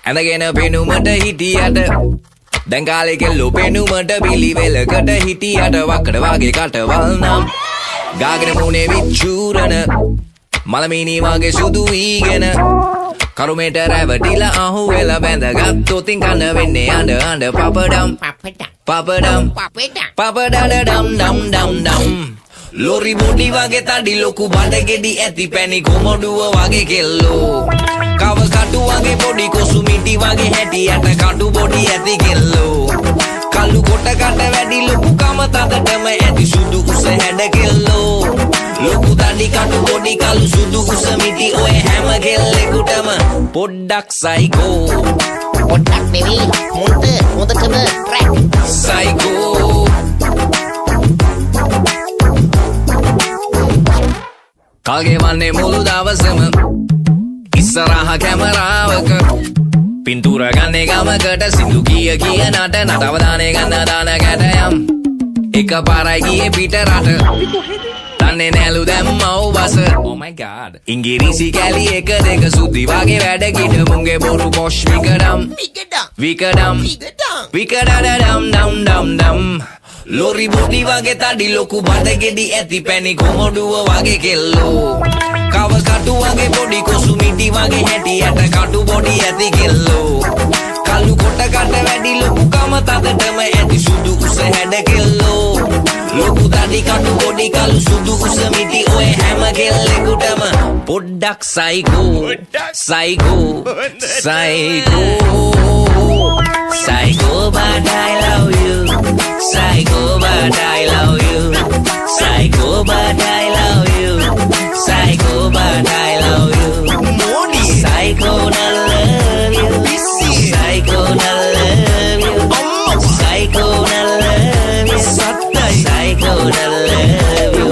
ඇඳගෙන පෙනුමට හිටියට දැන් කාලේ කෙල්ලෝ පෙනුමට පිළිවෙලකට හිටියට වක්කඩ වගේ කටවල් නම් ගාගෙන මුනේ විචූරන මලමිනි වගේ සුදු වීගෙන කරුමේට රැවටිලා අහුවෙලා බැඳගත්තොතින් කන වෙන්නේ අඬ පපඩම් පපඩම් පපඩඩම් ඩම් ඩම් ඩම් ලොරි බොඩි වගේ තඩි ලොකු බඩගෙඩි ඇති පැණි කොමඩුව වගේ කෙල්ලෝ කව කටු වගේ පොඩි කොසු මිටි වගේ හැටියට කටු බොඩි ඇති කෙල්ලෝ කළු කොට කට වැඩි ලොකු කම තදටම ඇති සුදු උස හැඩ කෙල්ලෝ ලොකු තඩි කටු බොඩි කළු සුදු උස මිටි ඔය හැම කෙල්ලෙකුටම පොඩ්ඩක් සයිකෝ
පොඩ්ඩක් නෙවෙයි හොඳටම ට්‍රැක්
සයිකෝ කල්ගෙවන්නේ මුළු දවසම ඉස්සරහ කැමරාවක පින්තූර ගන්නේ ගමකට සිදු කිය නට නටවදානේ ගන්න දාන ගැටයම් එක පාරයි ගියේ පිට රට දන්නේ නැලු දැම්මව බස oh my god ඉංග්‍රීසි කැලි එක දෙක සුදි වගේ වැඩ කිඩ මුංගේ බොරු කොෂ් විකඩම් විකඩඩම් ඩම් ඩම් ඩම් ලොරි බොඩි වගේ තඩි ලොකු බඩගෙඩි ඇති පැණි කොමඩුව වගේ කෙල්ලෝ කව කටු වගේ පොඩි කොසු මිටි වගේ හැටියට කටු බොඩි ඇති කෙල්ලෝ කළු කොට කට වැඩි ලොකු කම තදටම ඇති සුදු උස හැඩ කෙල්ලෝ ලොකු තඩි කටු බොඩි කළු සුදු උස මිටි ඔය හැම කෙල්ලෙකුටම පොඩ්ඩක් psycho psycho Psycho, but I love you. Psycho, but I love you. Psycho, but I love you. Psycho, but I love you. Moni. Psycho, I love you. Psycho, I love you. Psycho, I love you. Psycho, I love you.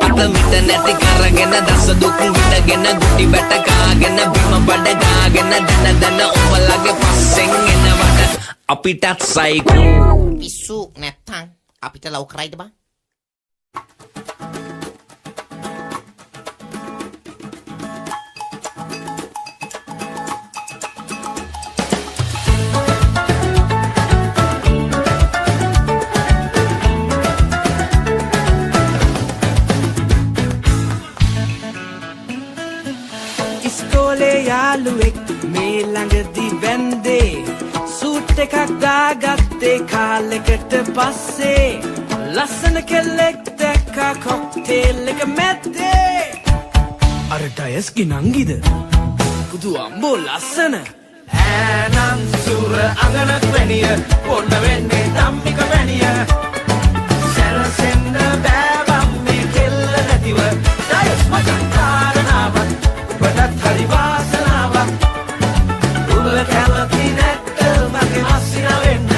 Atamita neti karagena dasa dukku vidagena gutti betta kaagena bima bada gaagena dana umalage passen ena wada අපිටත් සයිකෝ
පිස්සු නැත්තං අපිට ලව් කරයිද බං
ඉස්කෝලේ යාළුවෙක් මේ ළඟදී වැන්දේ සූට් එකක් දාගත්තේ කාලෙකට පස්සේ ලස්සන කෙල්ලෙක් දැක්කා කොක්ටේල් එක මැද්දේ අර ඩයස්ගේ නංගිද පුදු අම්බෝ ලස්සන ඈනම් සුර අඟනක් වැනිය පොන්න වෙන්නේ ධම්මික වැනිය සැරසෙන්න බෑබම් මේ කෙල්ල නැතිව ඩයස් මචං කාරණාවක් ඔබටත් හරි වාසනාවක් උඹ කැමති නැත්නම් මගේ මස්සින වෙන්න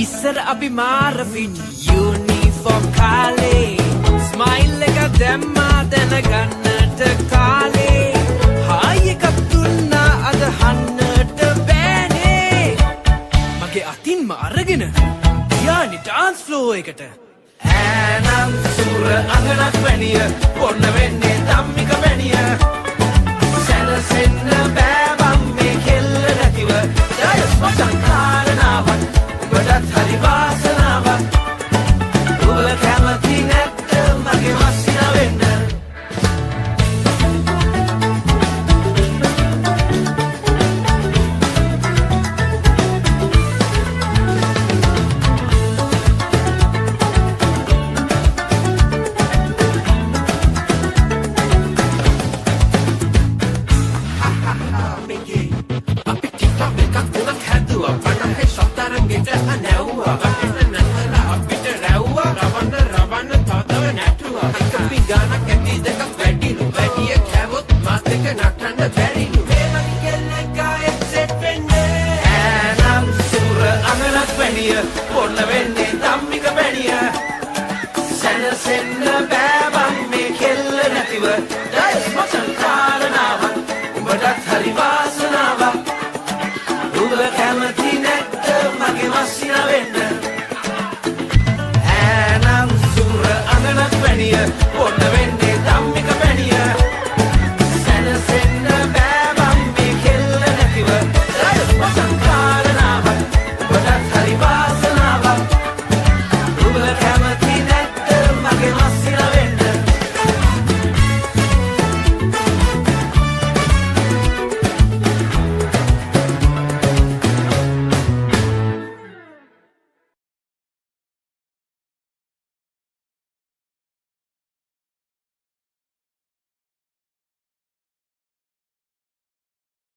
ඉස්සර අපි මාර ෆිට් යුනිෆෝම් කාලේ ස්මයිල් එක දැම්මා දැනගන්නට කාලේ හායි එකක් දුන්නා අදහන්නට බෑනේ මගේ අතින්ම අරගෙන ගියානි ඩාන්ස් ෆ්ලෝ එකට ඈනම් සුර අඟනක් වැනිය පොන්න වෙන්නේ ධම්මික වැනිය සැනසෙන්න බෑ බම් මේ කෙල්ල නැතිව ඩයස් මචං කාරණාවක්
වනහේ සතරංගෙට නැව්වා වටෙන නතර අපිට රැව්වා රවන්න තදව නැටුවා එක පිඟානක් ඇති දෙක වැඩිලු වැඩිය කැවොත් මාත් එක නටන්න බැරිලු මේ මගේ කෙල්ලෙක් ගායෙත් සෙට් වෙන්නේ ඈනම් සුර අඟලක් වැනිය පොන්න වෙන්නේ ධම්මික බැනිය සැනසෙන්න බෑ බං මේ කෙල්ල නැතිව දයස් මචන් කාරණාවක් උඹටත් හරි වාසනාවක් උඹ කැමති නැත්ත මගේ මස්සින වෙන්න ඈනම් සුර අඟනක් වැනිය පොන්න වෙන්නේ